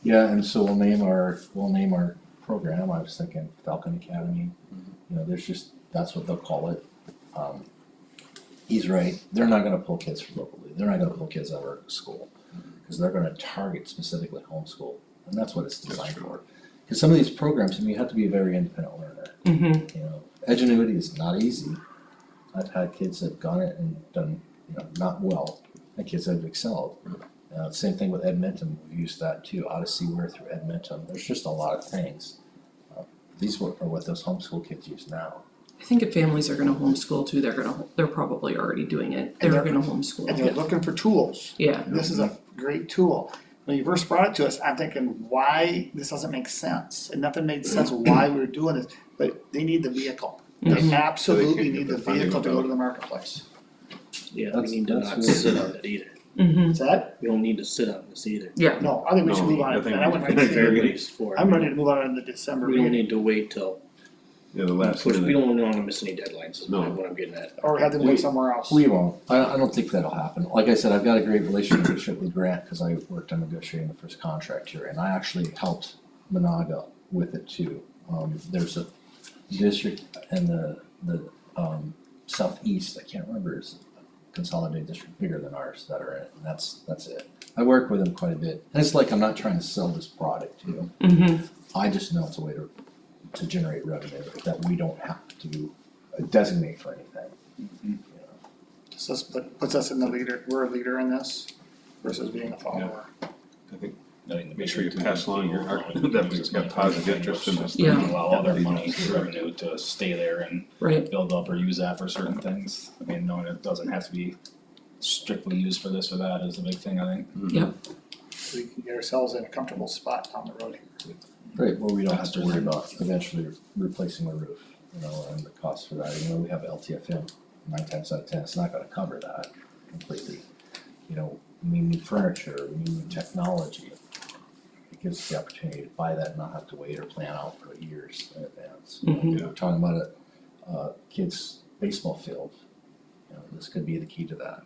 Yeah, and so we'll name our program, I was thinking Falcon Academy, you know, that's what they'll call it. He's right, they're not gonna pull kids from locally, they're not gonna pull kids out of our school, cause they're gonna target specifically homeschool, and that's what it's designed for. Cause some of these programs, I mean, you have to be a very independent learner, you know, Edgenuity is not easy. I've had kids that have gone it and done, you know, not well, and kids that have excelled. Same thing with Edmonton, we've used that too, Odyssey Wear through Edmonton, there's just a lot of things. These are what those homeschool kids use now. I think if families are gonna homeschool too, they're probably already doing it, And they're they're- gonna homeschool, And they're looking for tools. yeah, This is a great tool. When you first brought it to us, I'm thinking, why, this doesn't make sense, and nothing made sense why we were doing this, but they need the vehicle. They absolutely get need the the funding vehicle to go without- to the marketplace. Yeah, we That's- need to that's not really sit good. on it either. Is that? We don't need to sit on this either. yeah, No, I think we should No, move on, I and think I we- wouldn't mind seeing- Everybody's for it. I'm ready to move on into December We don't meeting, need to wait till, Yeah, the last we minute. don't wanna miss any deadlines, is No. what I'm getting at. or have them go somewhere else. We won't, I don't think that'll happen, like I said, I've got a great relationship with Grant, cause I worked on negotiating the first contract here, and I actually helped Monaga with it too. There's a district in the southeast, I can't remember, is a consolidated district bigger than ours that are in it, and that's it. I work with them quite a bit, and it's like I'm not trying to sell this product to them. Mm-hmm. I just know it's a way to generate revenue that we don't have to designate for anything. You know. So this puts us in the leader, we're a leader in this versus being a follower. I think, I mean, the make sure you big pass along your argument that we've got positive interest in this. Yeah. Allow other money, revenue to stay there and Right, build up or use that for certain things. I mean, knowing it doesn't have to be strictly used for this or that is a big thing, I think. yep, So we can get ourselves in a comfortable spot down the road here. Right, well, we don't have to worry about eventually replacing the roof, you know, and the cost for that, we have LTFM, 9 times out of 10, it's not gonna cover that completely. You know, we need furniture, we need new technology. It gives us the opportunity to buy that and not have to wait or plan out for years in advance. Mhm. We're talking about a kid's baseball field, you know, this could be the key to that.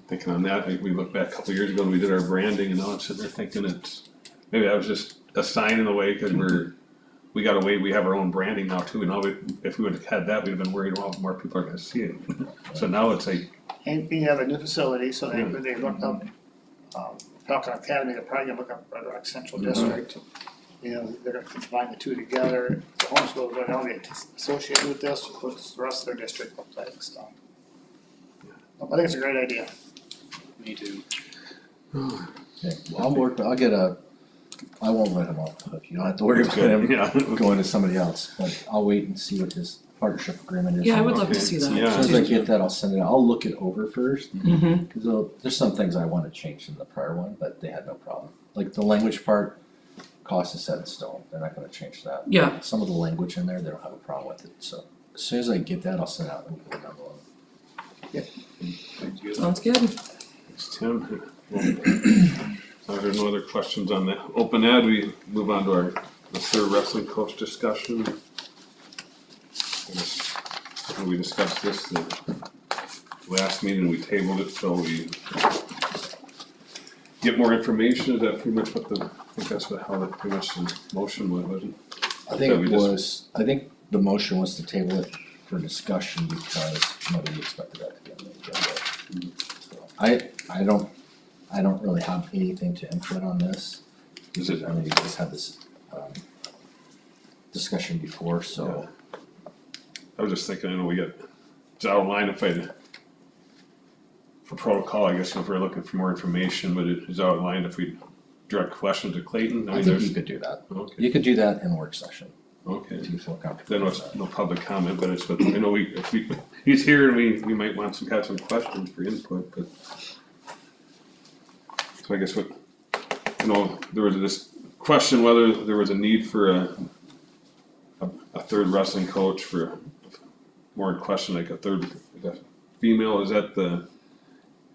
Thinking on that, we looked back a couple years ago and we did our branding and now I'm sitting there thinking maybe that was just a sign in the way, cause we gotta wait, we have our own branding now too, and now if we would've had that, we'd have been worried about more people are gonna see it. So now it's like, And we have a new facility, so when they looked up, Falcon Academy, they're probably gonna look up Red Rock Central District. You know, they're gonna combine the two together, the homeschool, but now they associated with this, with the rest of their district looks like, so. I think it's a great idea. Me too. Okay, well, I won't let him off the hook, you don't have to worry about him yeah. going to somebody else, but I'll wait and see what his partnership agreement is. yeah, I would love Okay, to see that. yeah. As soon as I get that, I'll send it out, I'll look it over first, Mm-hmm, cause there's some things I wanna change in the prior one, but they had no problem. Like the language part, cost is set in stone, they're not gonna change that. yeah, Some of the language in there, they don't have a problem with it, so as soon as I get that, I'll send out and we'll memo on. sounds good. Thanks, Tim. Are there no other questions on the open ed? We move on to the third wrestling coach discussion. I guess, when we discussed this the last meeting, we tabled it till we get more information. Is that pretty much I think that's how that pretty much the motion was, wasn't it? I think we it just- was, I think the motion was to table it for discussion because nobody expected that to be on the agenda. So I don't really have anything to input on this. Is it- I mean, we just had this, discussion before, so. I was just thinking, I know it's out of line for protocol, I guess, if we're looking for more information, but it is out of line if we direct questions to Clayton. I mean, think there's- you could do that. Okay, You could do that in work session, okay. if you feel comfortable Then with it's that. no public comment, but it's, I know he's here and we might want have some questions for input, but. So I guess there was this question whether there was a need for a third wrestling coach for more question, like a female, is that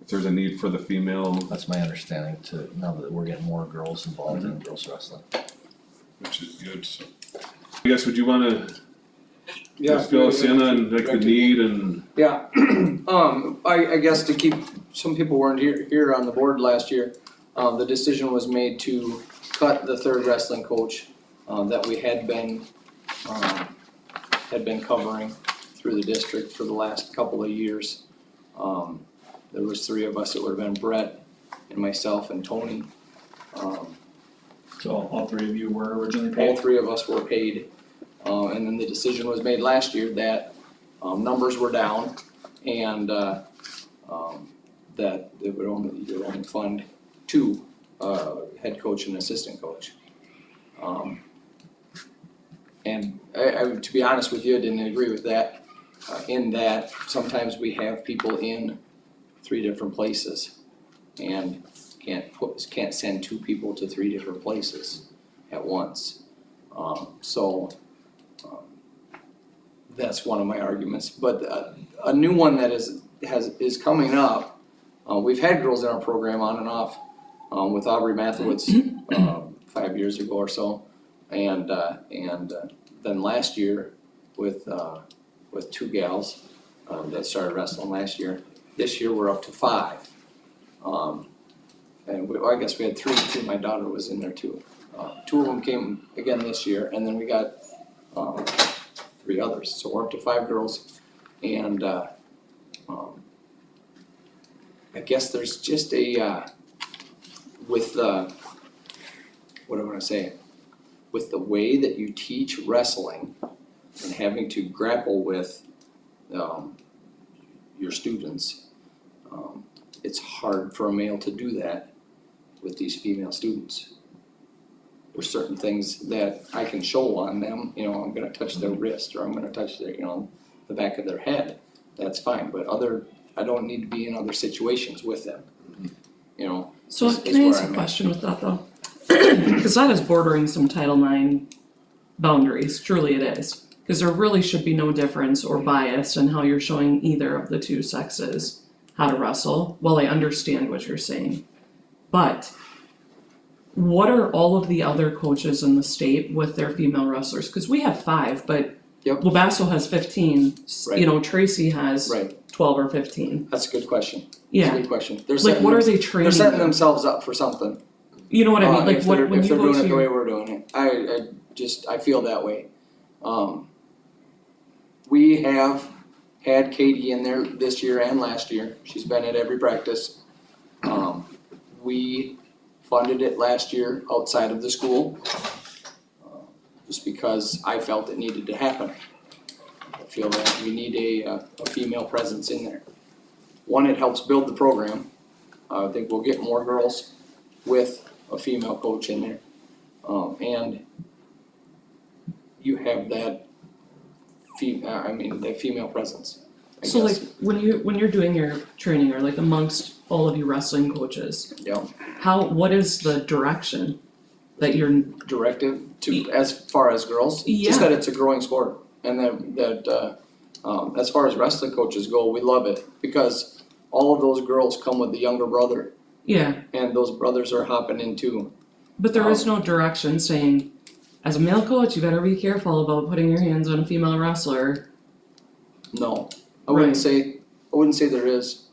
if there's a need for the female, That's my understanding now that we're getting more girls involved in girls wrestling. which is good, so. I guess, would you wanna Yeah. just fill us in on like the need and, Yeah, I guess to keep, some people weren't here on the board last year. The decision was made to cut the third wrestling coach, that we had been covering through the district for the last couple of years. There was 3 of us, it would have been Brett and myself and Tony. So all 3 of you were originally All paid? 3 of us were paid, and then the decision was made last year that, numbers were down and, that they would only fund 2, head coach and assistant coach. And I, to be honest with you, I didn't agree with that, in that sometimes we have people in 3 different places and can't send 2 people to 3 different places at once. That's one of my arguments, but a new one that is coming up, we've had girls in our program on and off, with Aubrey Mathewitz, 5 years ago or so. And then last year with 2 gals, that started wrestling last year. This year we're up to 5. And I guess we had 3 too, my daughter was in there too. 2 of them came again this year, and then we got, 3 others, so we're up to 5 girls. And, I guess there's just with the, what do I wanna say? With the way that you teach wrestling and having to grapple with, your students, it's hard for a male to do that with these female students. There's certain things that I can show on them, I'm gonna touch their wrist, or I'm gonna touch their, the back of their head, that's fine, but I don't need to be in other situations with them, So is can I where ask a I'm at. question with that though? Cause that is bordering some Title IX boundaries, truly it is. Cause there really should be no difference or bias in how you're showing either of the two sexes how to wrestle. Well, I understand what you're saying. But what are all of the other coaches in the state with their female wrestlers? Cause we have 5, but Yep. Wabasso has 15, Right. Tracy has Right, 12 or 15. that's a good question, that's a Yeah, good question. They're like setting what are them- they training? They're setting them? themselves up for something. You know what I mean? Like If what they're, when if you they're go doing to it the way your, we're doing it, I feel that way. We have had Katie in there this year and last year, she's been at every practice. We funded it last year outside of the school, just because I felt it needed to happen. I feel that we need a female presence in there. One, it helps build the program. I think we'll get more girls with a female coach in there. And you have that the female presence, I so guess. like when you're doing your training or like amongst all of you wrestling coaches, Yeah, what is the direction that you're directive to, as far as girls, just Yeah. that it's a growing sport. And that as far as wrestling coaches go, we love it, because all of those girls come with the younger brother, yeah, and those brothers are hopping in too. but there is no direction saying as a male coach you better be careful about putting your hands on a female wrestler. No, I Right. wouldn't say there is.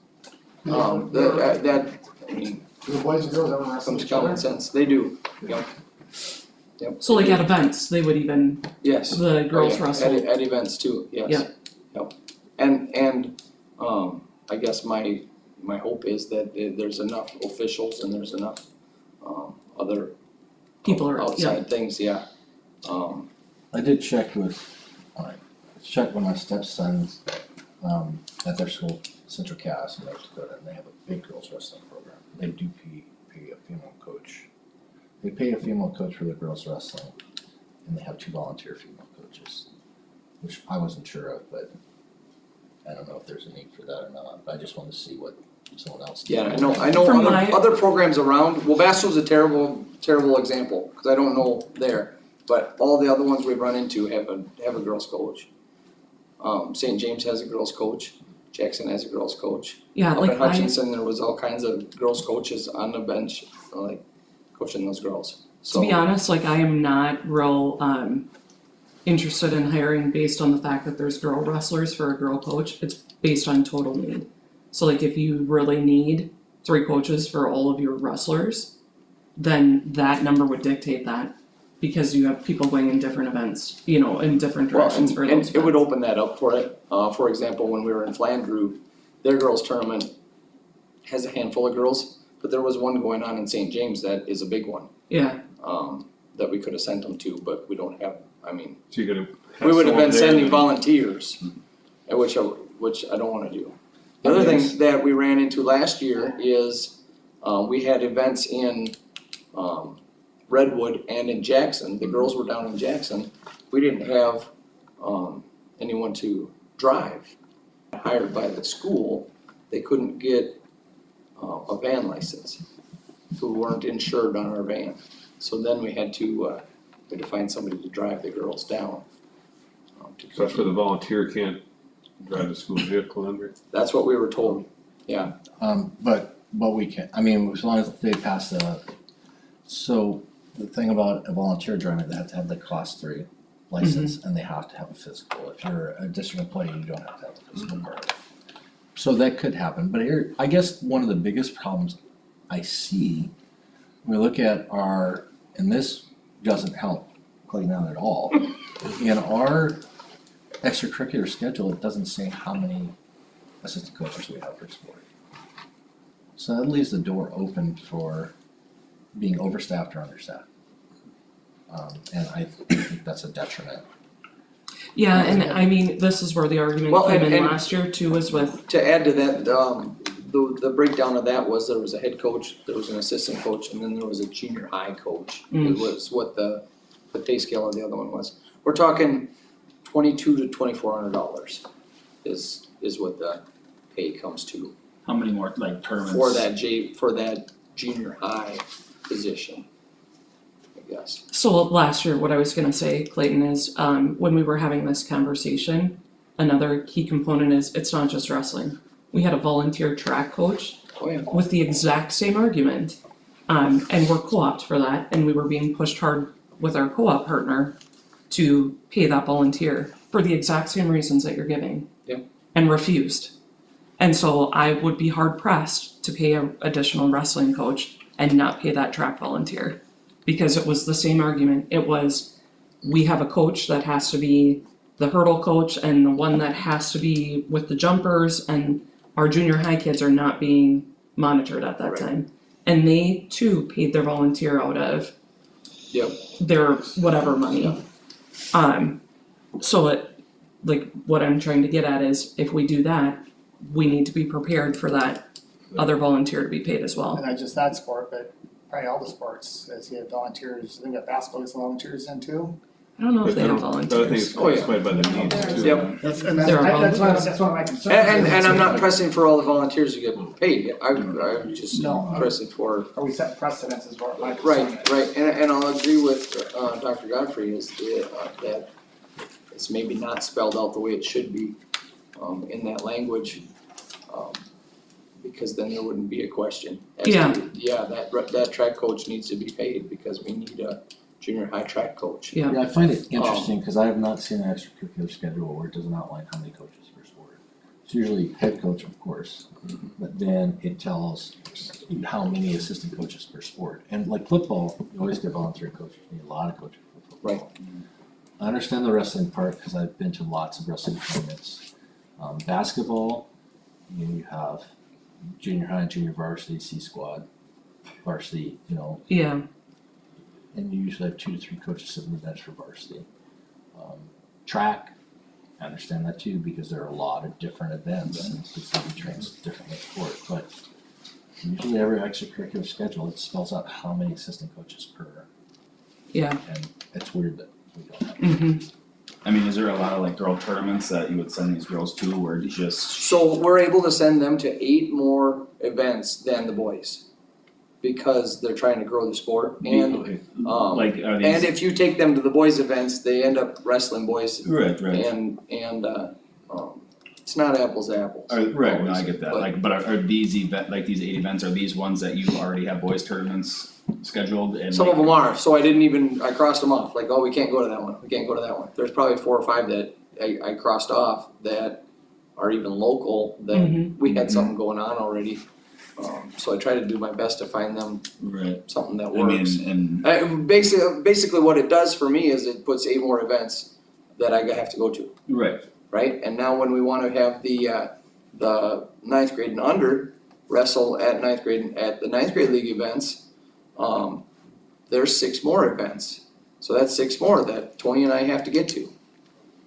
That, I mean, The boys and girls ever wrestle comes each other? common sense, they do, yep. So like at events they would even Yes. the girls Oh, yeah. wrestle. At events too, yes. Yeah. Yep. And I guess my hope is that there's enough officials and there's enough other People are outside things, yeah. I did check with my stepsons, at their school, Central Cass in North Dakota, and they have a big girls wrestling program. They do pay a female coach. They pay a female coach for the girls wrestling, and they have 2 volunteer female coaches, which I wasn't sure of, but I don't know if there's a need for that or not, but I just wanted to see what someone else did. Yeah, I know From my- other programs around, Wabasso's a terrible example, cause I don't know there. But all the other ones we've run into have a girls coach. St. James has a girls coach, Jackson has a girls coach. Yeah, Up like at Hutchinson, there was all kinds of girls coaches on the bench, like coaching those girls, so. To be honest, like I am not real interested in hiring based on the fact that there's girl wrestlers for a girl coach. It's based on total need. So like if you really need 3 coaches for all of your wrestlers, then that number would dictate that. Because you have people going in different events, in different Well, directions for those and it would events. open that up for it, for example, when we were in Flandreau, their girls tournament has a handful of girls, but there was one going on in St. James that is a big one, Yeah, that we could have sent them to, but we don't have, So you're gonna. we would have been someone there sending that- volunteers, which I don't wanna do. The other thing that we ran into last year is, we had events in, Redwood and in Jackson, the girls were down in Jackson, we didn't have, anyone to drive. Hired by the school, they couldn't get, a van license, who weren't insured on our van. So then we had to find somebody to drive the girls down. So that's where the volunteer can't drive the school vehicle under. That's what we were told, But we can, as long as they pass so the thing about a volunteer driving, they have to have the class 3 license and they have to have a physical. If you're a district employee, you don't have to have a physical part. So that could happen, but here, I guess one of the biggest problems I see, when we look at in this doesn't help Clayton out at all. In our extracurricular schedule, it doesn't say how many assistant coaches we have per sport. So that leaves the door open for being overstaffed or understaffed. And I think that's a detriment. Yeah, and I mean, this is where the argument Well, came in and- last year too, was with, To add to that, the breakdown of that was there was a head coach, there was an assistant coach, and then there was a junior high coach. It was what the pay scale of the other one was. We're talking $2,200 to $2,400 is what the pay comes to How many more like tournaments? for that junior high position, I guess. so last year, what I was gonna say, Clayton, is, when we were having this conversation, another key component is, it's not just wrestling. We had a volunteer track coach Oh, yeah. with the exact same argument. And we're co-opted for that, and we were being pushed hard with our co-op partner to pay that volunteer for the exact same reasons that you're giving. Yeah. And refused. And so I would be hard pressed to pay an additional wrestling coach and not pay that track volunteer. Because it was the same argument, it was, we have a coach that has to be the hurdle coach and the one that has to be with the jumpers, and our junior high kids are not being monitored at that Right. time. And they too paid their volunteer out of Yep. their whatever money. So it, like, what I'm trying to get at is, if we do that, we need to be prepared for that other volunteer to be paid as well. And not just that sport, but probably all the sports, as you have volunteers, I think that basketball gets volunteers in too. I don't know if they have But I think volunteers. it's Oh, yeah. classified by the needs too. Yep. That's There are that's one of my concerns. And I'm not pressing for all the volunteers to get paid, I'm just No. pressing for. Are we set precedents is what my concern is. Right, and I'll agree with, Dr. Godfrey is that it's maybe not spelled out the way it should be, in that language. Because then there wouldn't be a question. as to, Yeah. Yeah, that track coach needs to be paid because we need a junior high track coach. Yeah. Yeah, I find it interesting, cause I have not seen an extracurricular schedule where it doesn't outline how many coaches per sport. It's usually head coach, of course, but then it tells how many assistant coaches per sport. And like football, you always get volunteer coaches, you need a lot of coaches for football. I understand the wrestling part, cause I've been to lots of wrestling tournaments. Basketball, you have junior high, junior varsity, C squad, varsity, Yeah, and you usually have 2 to 3 coaches sitting on the bench for varsity. Track, I understand that too, because there are a lot of different events and somebody trains differently for it, but usually every extracurricular schedule, it spells out how many assistant coaches per, yeah, and it's weird that we don't have. mhm, I mean, is there a lot of like girl tournaments that you would send these girls to where you just, So we're able to send them to 8 more events than the boys. Because they're trying to grow the sport and, like, are and these? if you take them to the boys' events, they end up wrestling boys. Right, And, it's not apples to apples. Right, no, I get that, But- like, but are these these 8 events, are these ones that you already have boys tournaments scheduled and? Some like- of them are, so I crossed them off, like, oh, we can't go to that one, we can't go to that one. There's probably 4 or 5 that I crossed off that are even local, that Mhm. we had something going on already. So I try to do my best to find them Right, something that I mean, works. and, Basically what it does for me is it puts 8 more events that I have to go to, right, right? And now when we wanna have the 9th grade and under wrestle at the 9th grade league events, there's 6 more events. So that's 6 more that Tony and I have to get to.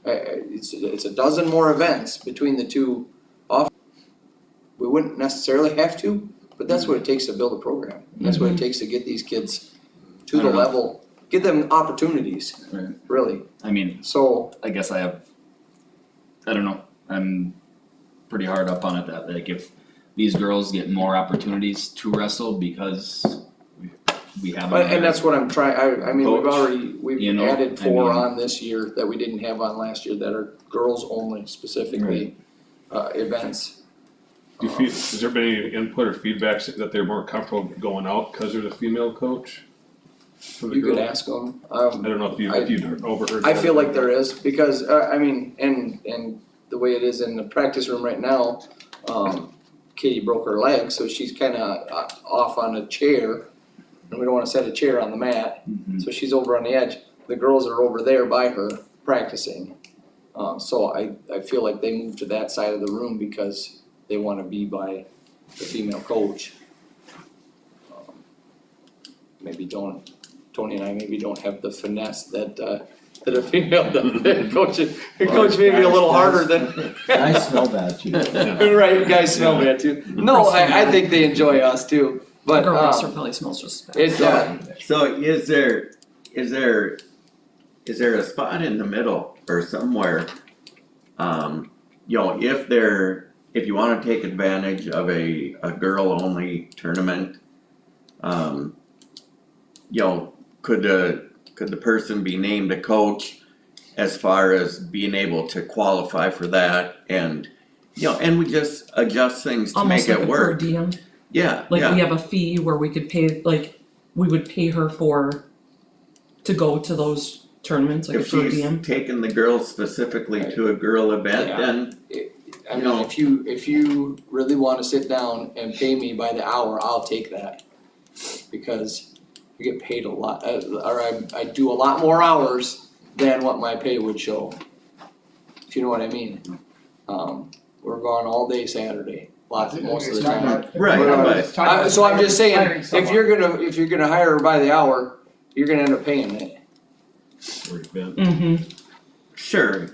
It's a dozen more events between the two off. We wouldn't necessarily have to, but that's what it takes to build a program. That's what it takes to get these kids to I the don't know. level, give them opportunities, right, really. I mean, So, I guess I don't know, I'm pretty hard up on it that like if these girls get more opportunities to wrestle because we have. and that's what I'm trying, I mean, Coach, we've you know, added I 4 mean- on this year that we didn't have on last year that are girls only specifically, events. Do you feel, has there been any input or feedback that they're more comfortable going out because there's a female coach? For the You could girls? ask them, I don't know if you've overheard. I that. feel like there is, because, I mean, and the way it is in the practice room right now, Katie broke her leg, so she's kinda off on a chair. and we don't wanna set a chair on the mat, Mhm. so she's over on the edge. The girls are over there by her practicing. So I feel like they moved to that side of the room because they wanna be by the female coach. Maybe Tony and I maybe don't have the finesse that a female does. Coach may be a little harder than. I smell bad too. Right, guys smell bad too. No, I think they enjoy us too, but Girl bouncer probably smells just as bad. it's So is there a spot in the middle or somewhere? You know, if you wanna take advantage of a girl only tournament, you know, could the person be named a coach as far as being able to qualify for that and, you know, and we just adjust things to Almost make like it a per work. diem, Yeah, like we yeah, have a fee where we could pay, like, we would pay her to go to those tournaments, like a if per she's diem. taking the girls specifically to a girl event, Yeah. then, I mean, if you really wanna sit down and pay me by the hour, I'll take that. Because you get paid a lot, or I do a lot more hours than what my pay would show. If you know what I mean. We're gone all day Saturday, most of the time. right, but, So I'm just saying, if you're gonna hire her by the hour, you're gonna end up paying it. Or event. Mm-hmm, sure,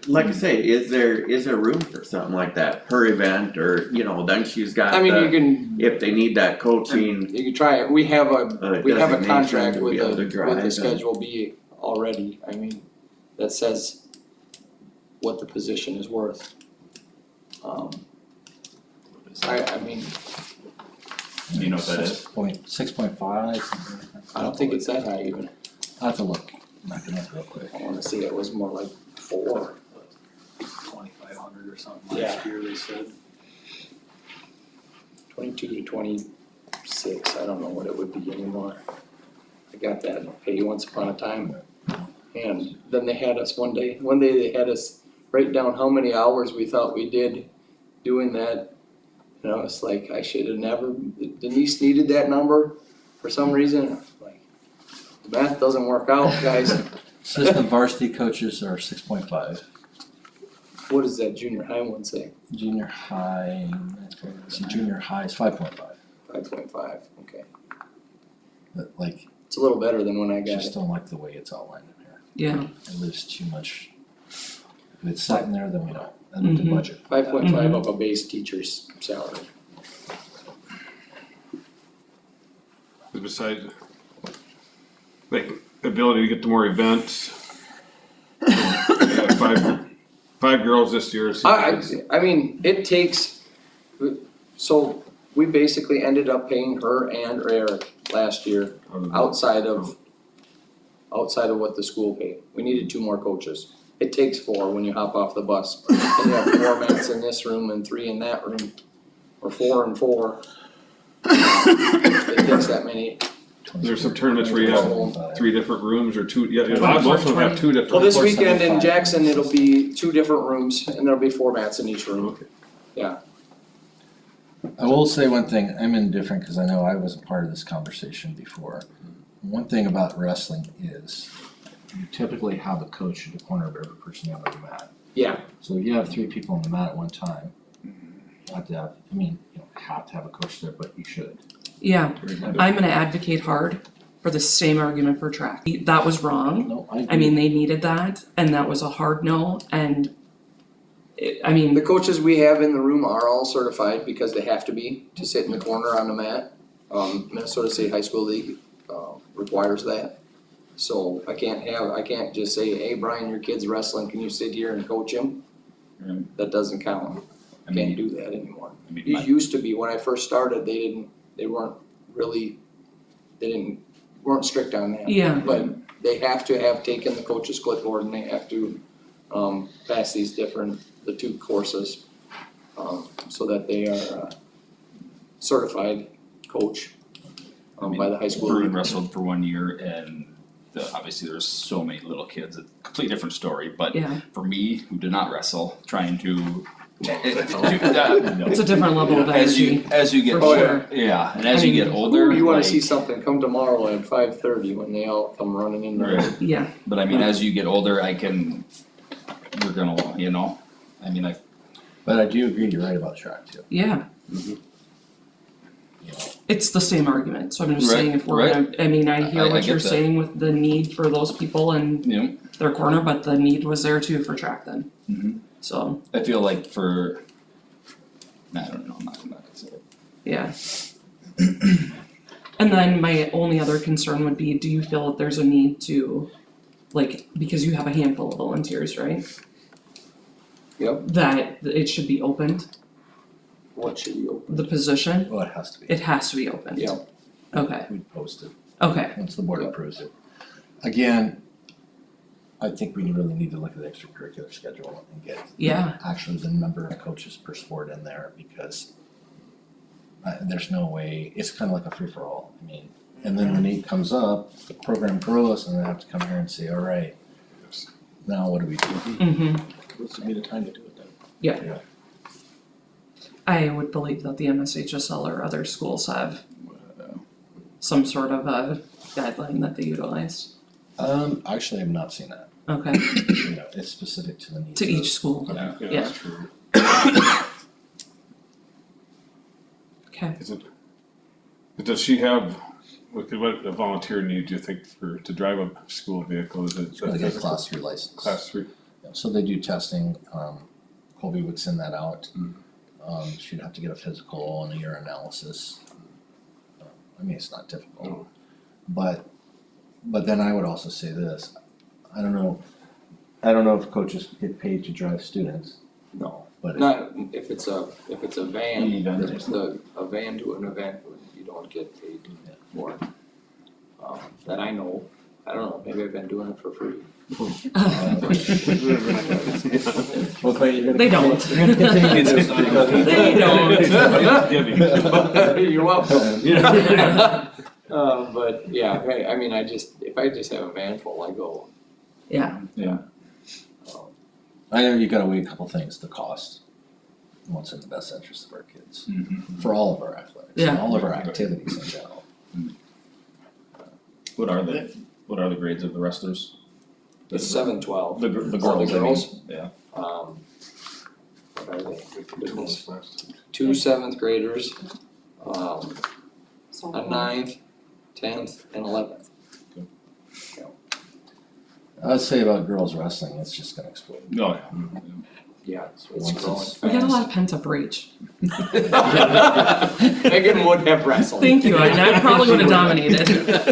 like I say, is there room for something like that per event, or, you know, then she's got I mean, you can, if they need that coaching, you can try it, we have a designation contract to with be able to the drive and- Schedule B already, I mean, that says what the position is worth. I mean, You know what that is? 6.5. I don't think it's that high even, I'll have to look, I'm not gonna look real quick. I wanna say it was more like 4. 2,500 or something Yeah. last year, they said. 22 to 26, I don't know what it would be anymore. I got that pay once upon a time. And then they had us one day they had us write down how many hours we thought we did doing that. And I was like, I should have never, Denise needed that number for some reason. I was like, the math doesn't work out, guys. Assistant varsity coaches are 6.5. What does that junior high one say? Junior high, see, junior high is 5.5, 5.5, okay. but like, It's a little better than when I got just it. don't like the way it's outlined in here. yeah, It leaves too much, if it's sitting there, then we don't, then the Mhm. budget. 5.5 of a base teacher's salary. Besides, like, ability to get to more events. We got five girls this year. I mean, it takes, so we basically ended up paying her and Eric last year outside of what the school paid. We needed 2 more coaches. It takes 4 when you hop off the bus. And you have 4 mats in this room and 3 in that room, or 4 and 4. It takes that many. There's some tournaments where you have 3 different rooms or 2, yeah, most of them have 2 different. Well, this Four weekend in 75. Jackson, it'll be 2 different rooms and there'll be 4 mats in each room. Okay. I will say one thing, I'm indifferent because I know I wasn't part of this conversation before. One thing about wrestling is you typically have a coach at the corner of every person on the mat. Yeah. So if you have 3 people on the mat at one time, you have to have, I mean, you don't have to have a coach there, but you should. yeah, I'm gonna advocate hard for the same argument for track. That was wrong, No, I agree. I mean, they needed that, and that was a hard no, and I mean, The coaches we have in the room are all certified because they have to be to sit in the corner on the mat. Minnesota State High School League, requires that. So I can't just say, hey, Brian, your kid's wrestling, can you sit here and coach him? Right. That doesn't count. I Can't mean, do that anymore. I mean, It used to be, when I first started, they weren't strict on that. yeah, But they have to have taken the coach's clipboard and they have to, pass the 2 courses, so that they are, certified coach, by the high school. Bruin league. wrestled for 1 year and obviously there's so many little kids, a completely different story, but yeah, for me, who did not wrestle, trying to It's a different level of As you, energy, as you get, for sure. yeah, and as I you mean, get older, You wanna like- see something, come tomorrow at 5:30 when they all come running in there. Right. Yeah, But I mean, as you get older, we're gonna, you know, I mean, But I do agree, you're right about track too. yeah. You know, It's the same argument, so I'm just Right, saying if we're right. gonna, I mean, I hear I what get you're that. saying with the need for those people in you know, their corner, but the need was there too for track then. Mhm. So, I feel like I don't know, I'm not gonna say it. yeah. And then my only other concern would be, do you feel that there's a need to, like, because you have a handful of volunteers, right? Yep. That it should be opened, What should you open? the position, Well, it has to be. it has to be opened. Yeah. Okay, We'd post it okay, once the board Yeah. approves it. Again, I think we really need to look at the extracurricular schedule and get yeah, actually the number of coaches per sport in there because there's no way, it's kind of like a free-for-all, I mean, and then when it comes up, the program grows and they have to come here and say, all right, now what do we do? mm-hmm, This would be the time to do it then. yeah. I would believe that the MSHSL or other schools have some sort of a guideline that they utilize. Actually, I've not seen that, Okay, you know, it's specific to the needs. to of- each school, Yeah, Yeah. that's true. okay. Is it, does she have, what a volunteer need, do you think, to drive a school vehicle, is it? It's gotta get a class 3 license. Class 3, So they do testing, Colby would send that out. Mm. She'd have to get a physical and a urinalysis. I mean, it's not difficult. No. But then I would also say this, I don't know if coaches get paid to drive students, No, but not, if it's a van, Event. if it's a van to an event, you don't get paid for it. That I know, I don't know, maybe I've been doing it for free. Well, Clay, you're gonna They don't. continue- you're gonna continue this because- They don't. You're welcome. But yeah, I mean, if I just have a van full, I go. Yeah, I know you gotta weigh a couple things, the cost, and what's in the best interest of our kids, Mhm. for all of our athletics, and Yeah. all of our activities in general. What are the grades of the wrestlers? It's 7-12. The girls, I mean, girls? yeah. What are they? Goodness. 2 7th graders, a 9th, 10th, and 11th. I'd say about girls wrestling, it's just gonna explode. No, Yeah, it's Once growing it's- we got a fast. lot of pent up rage. Megan would have wrestled. Thank you, and I probably would have dominated.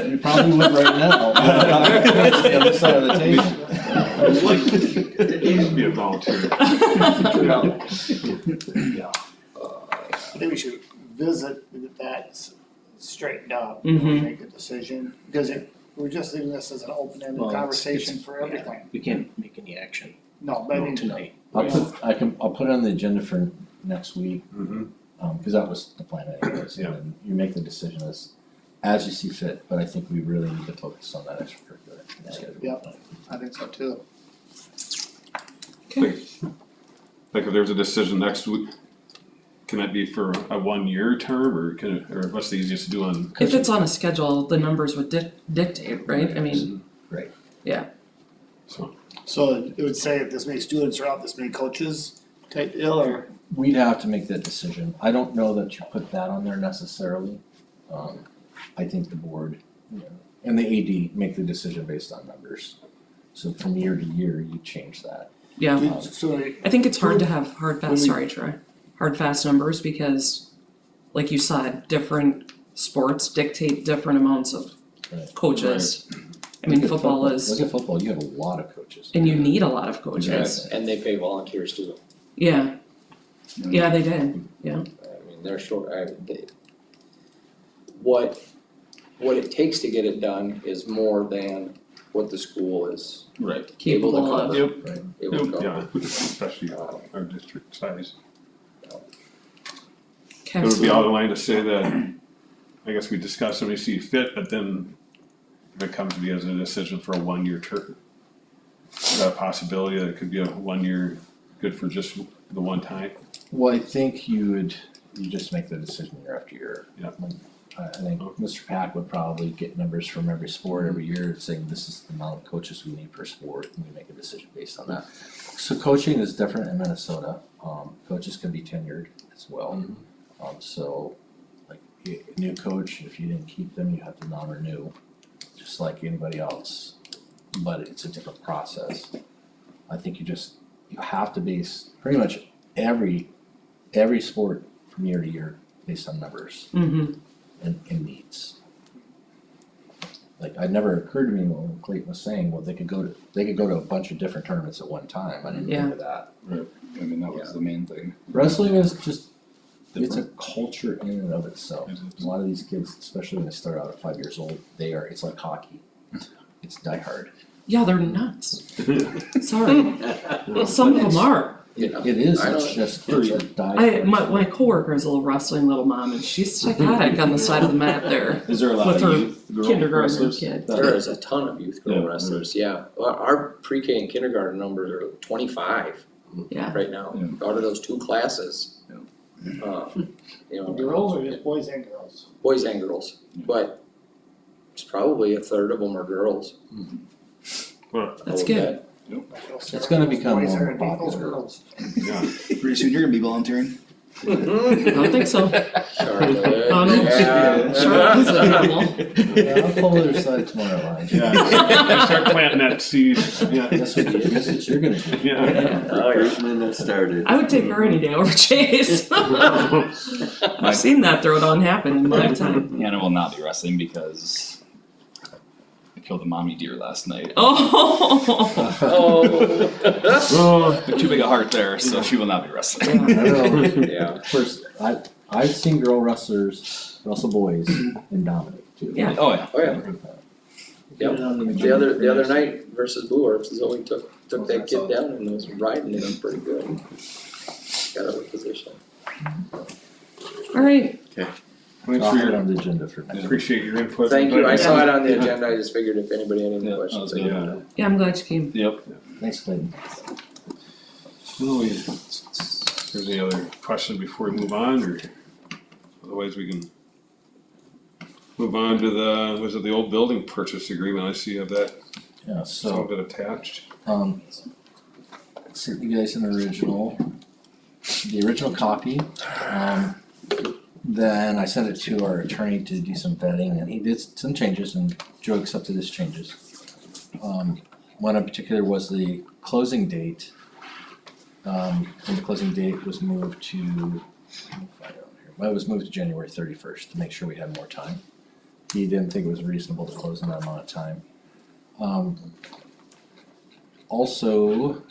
You probably would right now. That's the other side of the table. it needs to be a volunteer. I think we should visit if that's straightened up, Mhm. make a decision, because we're just leaving this as an open-ended Well, it's- conversation it's- for yeah, everything. We can't make any action No, but I mean, tonight. I'll put it on the agenda for next week, Mhm. cause that was the plan anyways, Yeah. and then you make the decision as you see fit, but I think we really need to focus on that extracurricular schedule. Yep. I think so too. Like if there's a decision next week, can that be for a 1-year term, or or what's the easiest to do on? If it's on a schedule, the numbers would dictate, right? I mean, Right. yeah, So, So it would say if this many students are out, this many coaches type deal, or? We'd have to make that decision. I don't know that you put that on there necessarily. I think the board, and the AD make the decision based on numbers. So from year to year, you change that. yeah. So I think it's hard to have hard When fast, we- sorry, Troy, hard fast numbers because, like you said, different sports dictate different amounts of Right. coaches. I mean, Look at football is, Look at football, you have a lot of coaches. and you need a lot of coaches. And they pay volunteers too. Yeah, yeah, they did, yeah. I mean, they're short, what it takes to get it done is more than what the school is right. able to Capable of. cover. Yep. Right. Able to yeah, cover. especially our district size. Okay, It would be out of line to say that, I guess we discuss when we see fit, but then if it comes to be as a decision for a 1-year term, is that a possibility that it could be a 1 year good for just the one time? Well, I think you just make the decision year after year. Yeah. I think Mr. Pack would probably get numbers from every sport every year saying this is the amount of coaches we need per sport, and we make a decision based on that. So coaching is different in Minnesota, coaches can be tenured as well. So like a new coach, if you didn't keep them, you have to non-renew, just like anybody else, but it's a different process. I think you have to base pretty much every sport from year to year based on numbers and needs. Like, it never occurred to me when Clayton was saying, well, they could go to a bunch of different tournaments at one time. I didn't think of that. I mean, that was the main thing. Wrestling is just, it's a culture in and of itself. A lot of these kids, especially when they start out at 5 years old, it's like hockey. It's diehard. Yeah, they're nuts. Sorry. Some of them are. It is, I know. it's just, it's a diehard. My coworker is a little wrestling little mom, and she's psychotic on the side of the mat there Is there a lot with of her youth girl kindergarten wrestlers? kid. There is a ton of youth girl Yeah, wrestlers, yeah. Well, our pre-K and kindergarten numbers are 25 Yeah. right now, Yeah. out of those two classes. Girls or just boys and girls? Boys and girls, but it's probably a third of them are girls. Well, I That's would good. bet. It's gonna become Boys more are gonna beat those popular. girls. yeah, Pretty soon you're gonna be volunteering. I don't think so. Charlotte, Yeah. Charlotte's a animal. Yeah, I'll pull their side tomorrow, Elijah. yeah, start planting that seed, yeah, That's what you're gonna do. yeah. The freshman that started. I would take her any day over Chase. I've seen that throwdown happen in my time. Hannah will not be wrestling because I killed a mommy deer last night. Oh. Oh. Oh, Too big a heart there, so she will not be wrestling. I know. Yeah. First, I've seen girl wrestlers wrestle boys and dominate too. Yeah. Oh yeah. Oh, yeah. Yep. The other night versus Blue Orbs, Zoe took that kid down and was riding him pretty good. Got out of position. All right. thanks I'll for have it your, on the agenda for next week. appreciate your input. Thank you, I But- saw it on the agenda, I just figured if anybody had any Yeah, that questions. was I good. could- Yeah, I'm glad you came. Yep. Thanks, Clayton. Well, there's any other questions before we move on, or otherwise we can move on to the old building purchase agreement, I see you have that, Yeah, some so, of it attached. sent you guys an original, the original copy. Then I sent it to our attorney to do some vetting, and he did some changes, and Joe accepted his changes. One in particular was the closing date. And the closing date was moved to, well, it was moved to January 31st to make sure we had more time. He didn't think it was reasonable to close in that amount of time. Also,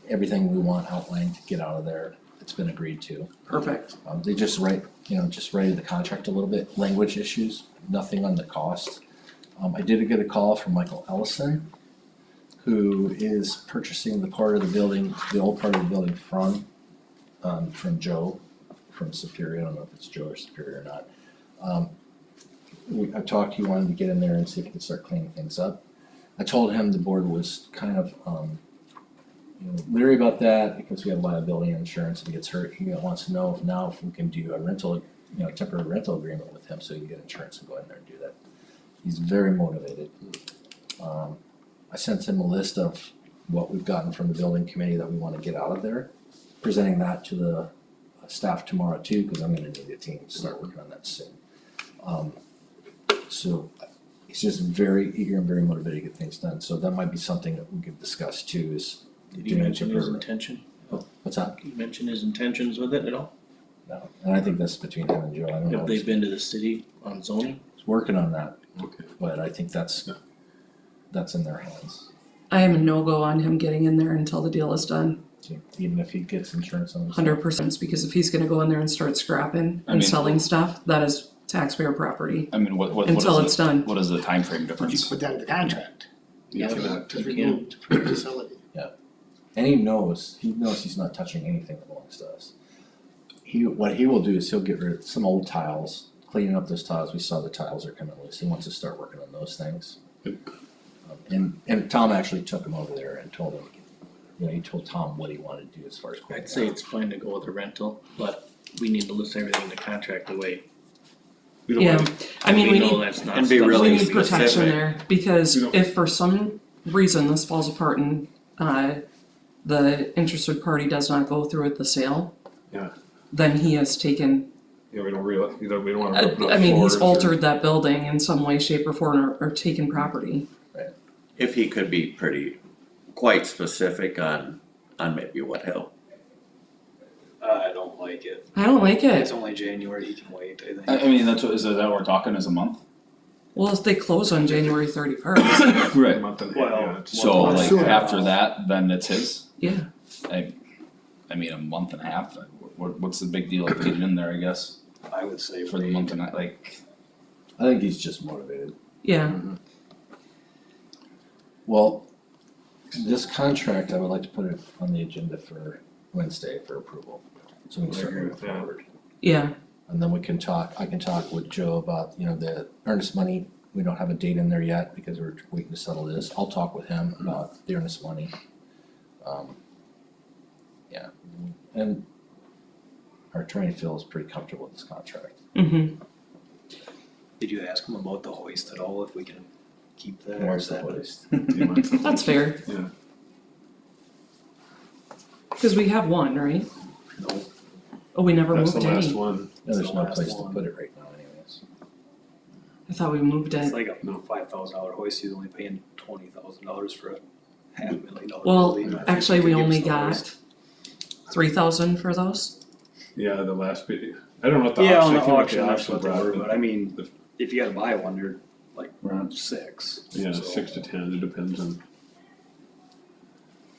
everything we want outlined to get out of there, it's been agreed to. Perfect. They just writed the contract a little bit, language issues, nothing on the cost. I did get a call from Michael Ellison, who is purchasing the part of the building, the old part of the building from Joe, from Superior. I don't know if it's Joe or Superior or not. I talked, he wanted to get in there and see if he could start cleaning things up. I told him the board was kind of, leery about that because we have liability insurance. If he gets hurt, he wants to know if we can do a rental, temporary rental agreement with him so he can get insurance and go in there and do that. He's very motivated. I sent him a list of what we've gotten from the building committee that we want to get out of there, presenting that to the staff tomorrow too, because I'm gonna need a team to start working on that soon. So he's just very eager and very motivated to get things done, so that might be something that we could discuss too, is Did he mention his intention? what's that? Did he mention his intentions with it at all? No, and I think that's between him and Joe, I don't know. Have they been to the city on zoning? He's working on that, Okay. but I think that's in their hands. I am a no-go on him getting in there until the deal is done, Even if he gets insurance on his. 100%, because if he's gonna go in there and start scrapping I and mean- selling stuff, that is taxpayer property I mean, what until is it's the, done. what is the time frame But you difference? put that in the contract. Yeah, To you remove can't. from the facility. And he knows he's not touching anything that belongs to us. What he will do is he'll get rid of some old tiles, cleaning up those tiles, we saw the tiles are coming loose, he wants to start working on those things. And Tom actually took him over there and told him you know, he told Tom what he wanted to do as far as. I'd say it's fine to go with a rental, but we need to list everything in the contract the way We don't Yeah, want, I mean, we know need, that's not And be stuff really we that need protection specific. there, because We don't- if for some reason this falls apart and, the interested party does not go through with the sale. Yeah. Then he has taken, yeah, we don't realize, we don't wanna. open up I mean, he's floors or- altered that building in some way, shape or form, or taken property. If he could be quite specific on maybe what he'll. I don't like it. I don't like It's it. only January, he can wait, I think. I mean, that's what, is that what we're talking as a month? Well, if they close on January 31st, A Right. month and a half, Well, yeah, it's- So Well, like sooner. after that, then it's his? yeah, I mean, a month and a half, what's the big deal if we get it in there, I guess, I would say for the wait. month and a, like, I think he's just motivated. yeah, Well, this contract, I would like to put it on the agenda for Wednesday for approval. So we can start I agree moving with that. forward. yeah, And then we can talk, I can talk with Joe about, you know, the earnest money. We don't have a date in there yet because we're waiting to settle this. I'll talk with him about the earnest money. Yeah, and our attorney feels pretty comfortable with this contract. Did you ask him about the hoist at all, if we can keep that, or Where's is the that? hoist? Yeah, mine's- that's fair. Yeah. Cause we have one, right? No, Oh, we never That's moved the last any. one. And there's the no last place to one. put it right now anyways. I thought we moved it's it. like a $5,000 hoist, he's only paying $20,000 for a $500,000 Well, building. I think actually, he we could give only us the got hoist. 3,000 for those. Yeah, the last bit, I don't know what the Yeah, option, on I the think what auction, the that's option what they brought, were, but I mean, the- if you gotta buy one, they're like Right. 6. yeah, so- 6 to 10, it depends on,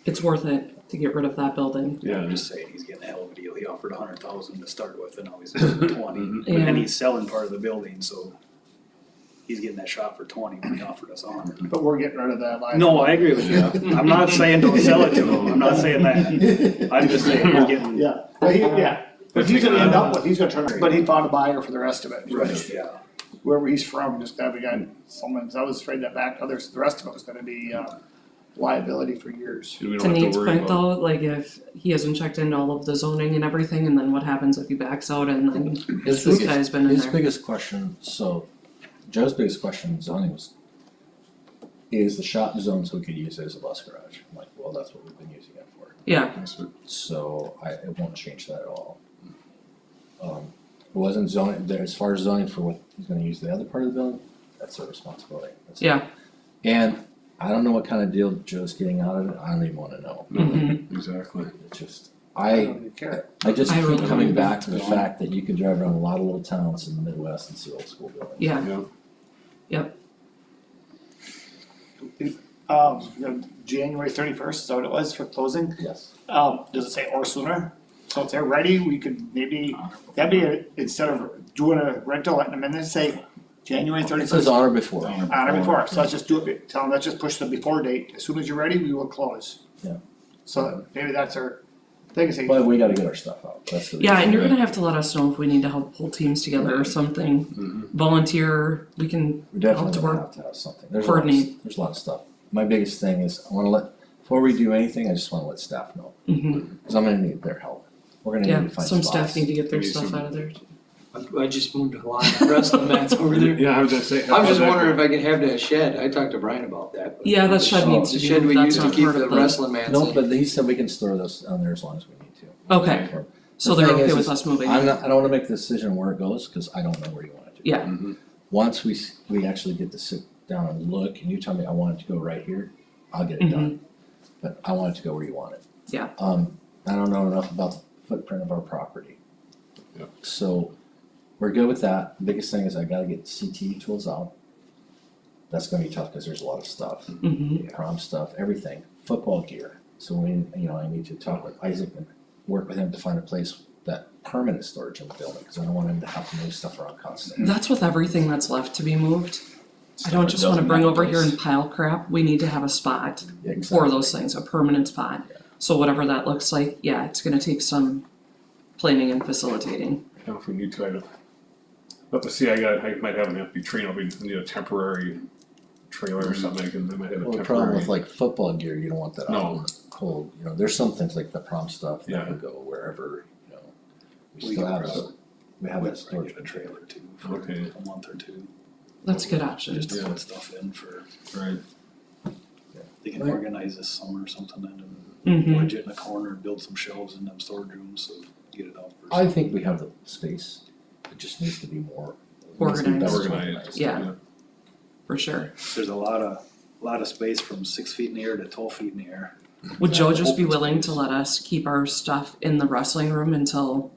It's worth it to get rid of that building. yeah. I'm just saying, he's getting a hell of a deal, he offered 100,000 to start with, and now he's getting 20. Mhm. Yeah. And he's selling part of the building, so he's getting that shot for 20 when he offered us 100. But we're getting rid of that line. No, I agree with you, I'm not saying don't sell it to him, I'm not saying that, I'm just saying he's getting. Yeah, but but he's gonna end up with, he's gonna turn, but he found a buyer for the rest of it. Yeah. Wherever he's from, just that we got someone, I was afraid that the rest of it was gonna be, liability for years. We To don't have Nate's to worry point about, though, like if he hasn't checked into all of the zoning and everything, and then what happens if he backs out and then His this biggest- guy's been in His there? biggest question, so Joe's biggest question in zoning was, is the shop zone so we could use it as a bus garage? I'm like, well, that's what we've been using it for. Yeah, So it won't change that at all. It wasn't zoning, there, as far as zoning for what he's gonna use the other part of the building, that's their responsibility. That's- yeah, And I don't know what kind of deal Joe's getting out of it, I don't even wanna know. mhm, exactly. It's just, I I don't even care. just I keep really coming don't. back to the fact that you can drive around a lot of little towns in the Midwest and see old school buildings. yeah, Yeah, January 31st, is that what it was for closing? Yes. Does it say or sooner? So if they're ready, we could maybe, that'd be, instead of doing a rental, letting them in there, say January It says 31st. on or before. On or before, so let's just do it, tell them, let's just push the before date, as soon as you're ready, we will close. Yeah. So maybe that's our thing, say, But we gotta get our stuff out, that's the. yeah, and you're reason. gonna have to let us know if we need to help pull teams together or something, volunteer, we can We definitely help to gonna work. have to have something, there's a lot, Coordinate. there's a lot of stuff. My biggest thing is, I wanna before we do anything, I just wanna let staff know, Mhm. cause I'm gonna need their help. We're gonna Yeah, need to find some spots. staff need to get their Maybe stuff some- out of there. I just moved a lot of wrestling mats over there. yeah, I was gonna say. I was just wondering if I could have that shed, I talked to Brian about that. but- Yeah, that shed needs to The be shed moved, we that's used to not keep part the of the, wrestling mats No, in. but he said we can store those on there as long as we need to. okay, so The they're thing okay is, with us moving. I don't wanna make the decision where it goes, cause I don't know where you want it to. Yeah. Mhm. Once we actually get to sit down and look, and you tell me I want it to go right here, I'll get it done. But I want it to go where you want it. Yeah. I don't know enough about the footprint of our property. Yeah. So, we're good with that, the biggest thing is I gotta get CTE tools out. That's gonna be tough, cause there's a lot of stuff, Mhm. prom stuff, everything, football gear. So I need to talk with Isaac and work with him to find a place that permanent storage in the building, cause I don't want him to have to move stuff around constantly. That's with everything that's left to be moved. I don't Stuff just that wanna doesn't bring have over here place. and pile crap, we need to have a spot Yeah, for exactly. those things, a permanent spot. Yeah. So whatever that looks like, yeah, it's gonna take some planning and facilitating. You know, if we need to, let me see, I might have an empty trailer, we need a temporary trailer or something, I might have a Well, the problem temporary. with like football gear, you don't want that out. No, cold, you know, there's some things like the prom stuff Yeah. that can go wherever, you know. We We still could have, probably- we have that We'd storage. rent a trailer too, for Okay. a month or two, That's a good option. just to Yeah. put stuff in for, Right. they can Right. organize this summer or something and Mm-hmm. wedge it in a corner, build some shelves in them storage rooms, so get it out. for I think we have the space, it just needs to be more. needs to be better Organized. Organized. Yeah. For sure. There's a lot of space from 6 feet in the air to 12 feet in the air. Would Joe just be Open willing to space. let us keep our stuff in the wrestling room until,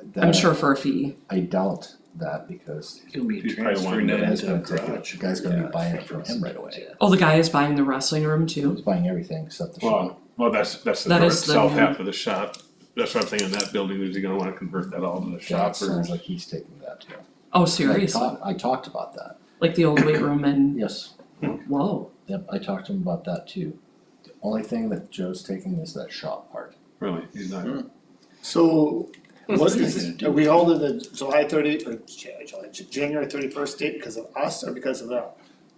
I'm That- sure for a fee? I doubt that because He'll be He's probably transferring wanting that the guy's into a gonna take it, garage. the guy's gonna Yeah. be buying it from him right away. Oh, the guy is buying the wrestling room too? He's buying everything except the shop. Well, that's the That north, is the south new- half of the shop. That's what I'm thinking, that building, is he gonna wanna convert that all to the That shop or? sounds like he's taking that too. Oh, seriously? I talked about that, Like the old weight room and, yes, whoa, yep, I talked to him about that too. The only thing that Joe's taking is that shop part. Really, he's not, So, what What's he is, gonna do? are we holding the July 30, or January 31st date because of us or because of them?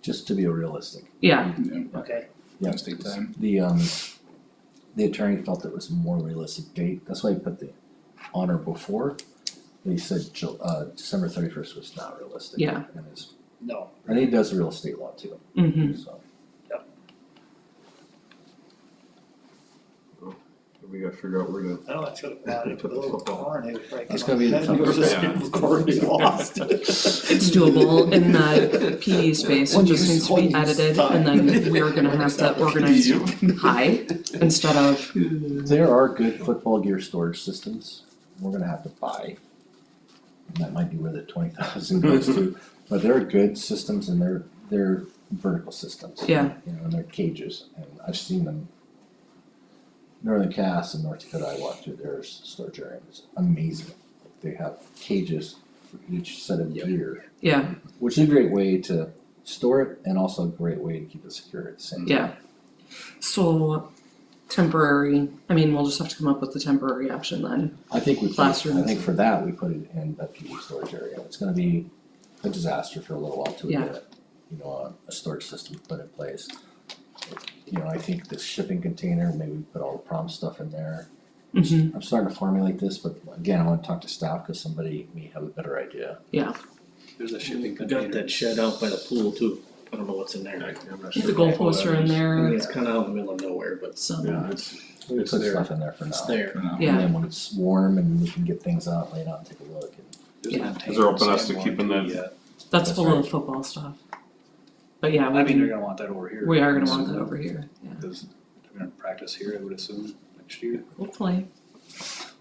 Just to be realistic. yeah, Okay, Yeah, Take time. the attorney felt it was a more realistic date, that's why he put the honor before. But he said December 31st was not realistic. Yeah. no. And he does real estate law too, mm-hmm, so. we gotta figure out where to. No, I should have added a Put the little football. corn, it was like, That's gonna be the then it was just toughest. recording lost. it's doable in the PE space, it When just you- needs to when be you edited, stop. and then we're gonna have to organize high instead of, There are good football gear storage systems, we're gonna have to buy. And that might be where the 20,000 goes to, but there are good systems and they're vertical systems. Yeah. You know, and they're cages, and I've seen them. Northern Cass and North Dakota, I walked through their storage area, it's amazing. They have cages for each set of gear, yeah, which is a great way to store it and also a great way to keep it secure at the same time. yeah. So, temporary, I mean, we'll just have to come up with the temporary option then. I think we put, I Classrooms. think for that, we put it in that PE storage area, it's gonna be a disaster for a little while till we Yeah. get, you know, a storage system put in place. You know, I think the shipping container, maybe we put all the prom stuff in there. Mm-hmm, I'm starting to formulate this, but again, I wanna talk to staff, cause somebody may have a better idea. There's a shipping I container. got that shed out by the pool too, I don't know what's in there. I'm not sure the what goalposts are in that is. I mean, there, it's kinda out in the middle of nowhere, but some, Yeah, it's We It's put there. stuff in there for now. it's there. For now. Yeah. And then when it's warm and we can get things out, lay it out and take a look and. There's an Yeah. antenna Is there open us to stand keeping one, that- yeah. that's That's full right. of football stuff. But yeah, I mean, they're we, gonna want that over here. we are gonna want that over here, yeah, Because they're gonna practice here, I would assume, next year. hopefully,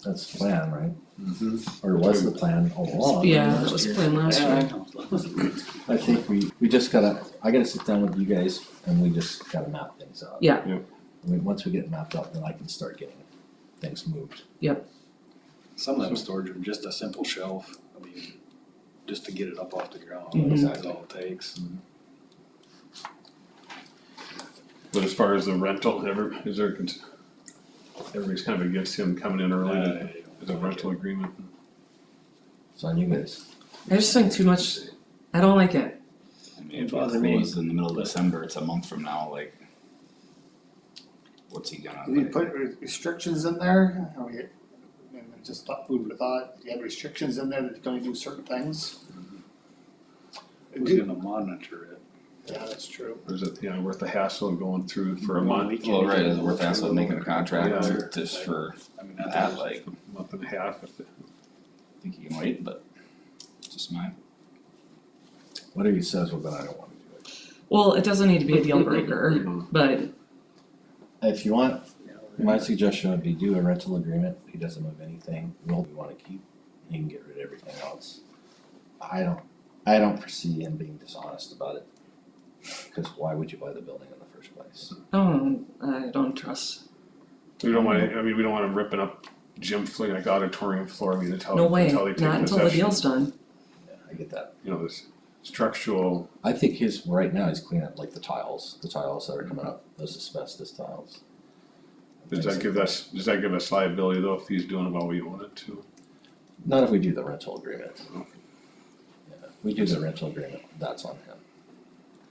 That's the plan, right? Mm-hmm. Or was the plan all along. yeah, that was planned last year. I think we just gotta, I gotta sit down with you guys and we just gotta map things out. Yeah. Yeah. I mean, once we get it mapped out, then I can start getting things moved. Some of them storage are just a simple shelf, I mean, just to get it up off the ground, Mhm. that's all it takes. But as far as the rental, everybody's kind of against him coming in early to, as a rental agreement. So on you guys. I just think too much, I don't like it, I mean, if it Bother me. closes in the middle of December, it's a month from now, like. What's he gonna, Do we like, put restrictions in there? Are we, and just thought, food for thought, you have restrictions in there that you can only do certain things? Who's gonna monitor it? Yeah, that's true. Or is it, worth the hassle of going through for a Well, month, we can't well, right, even is it worth go asking through making a the contract Yeah. just for I mean, that, like, month and a half? If it- I think you can wait, but it's just mine. Whatever he says, well, then I don't wanna do it. well, it doesn't need to be a deal breaker, Mhm. but, If you want, my suggestion would be do a rental agreement, he doesn't move anything, roll we wanna keep, you can get rid of everything else. I don't foresee him being dishonest about it, cause why would you buy the building in the first place? I don't trust, We don't want, we don't want him ripping up gym floor, like auditorium floor, until, no way, until they take not until the possession. deal's done, Yeah, I get that. This structural, I think his, right now, he's cleaning up like the tiles that are coming up, those asbestos tiles. does that give us liability though, if he's doing it while we own it too? Not if we do the rental agreement. Yeah, we do the rental agreement, that's on him.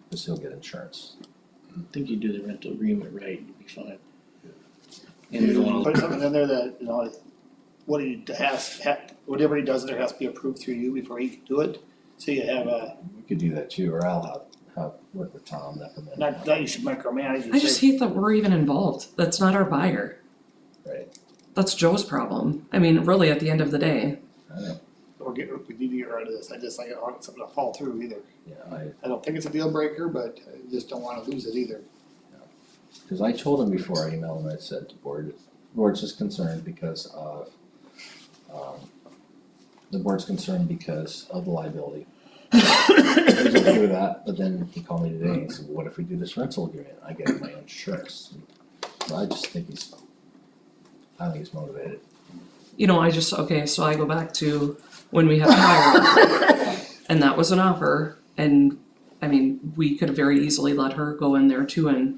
Cause he'll get insurance. I think you do the rental agreement right, you'd be fine. And we don't wanna- Put something in there that, you know, what he whatever he does there has to be approved through you before he can do it. So you have a, We could do that too, or I'll have work with Tom, recommend. not that you should micromanage. I just hate that we're even involved. That's not our buyer. Right. That's Joe's problem. I mean, really, at the end of the day. I know, We need to get rid of this. I just, I don't want something to fall through either. yeah, I don't think it's a deal breaker, but I just don't wanna lose it either. cause I told him before I emailed him, I said to board's just concerned because of, the board's concerned because of the liability. He was okay with that, but then he called me today and said, what if we do this rental agreement? I get my insurance. So I just think I think he's motivated. You know, okay, so I go back to when we had the fire offer, and that was an offer, and I mean, we could have very easily let her go in there too and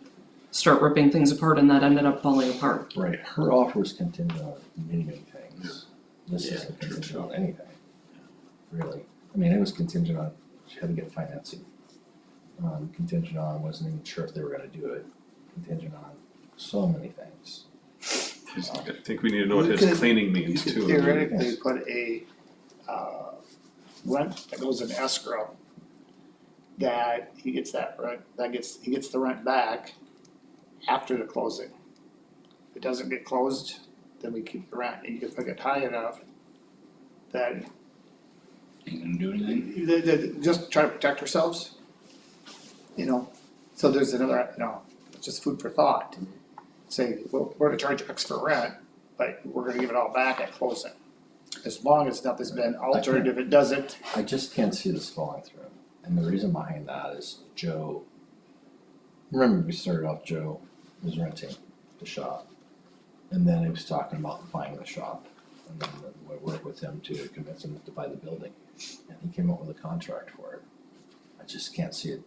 start ripping things apart, and that ended up falling apart. Right. Her offer was contingent on many things. This isn't contingent on anything, really. I mean, it was contingent on, she had to get financing. Contingent on, wasn't even sure if they were gonna do it. Contingent on so many things. I think we need to know what You his could- cleaning You means could too. theoretically put a, rent that goes in escrow. That he gets that rent, he gets the rent back after the closing. If it doesn't get closed, then we keep the rent, and you can pick it high enough that Ain't gonna do anything. just try to protect ourselves. You know, so there's another, you know, it's just food for thought. Say, well, we're gonna charge extra rent, but we're gonna give it all back at closing. As long as nothing's been altered, if it doesn't, I just can't see this falling through. And the reason behind that is Joe, remember we started off, Joe was renting the shop. And then he was talking about buying the shop. And then we worked with him to convince him to buy the building. And he came up with a contract for it. I just can't see it,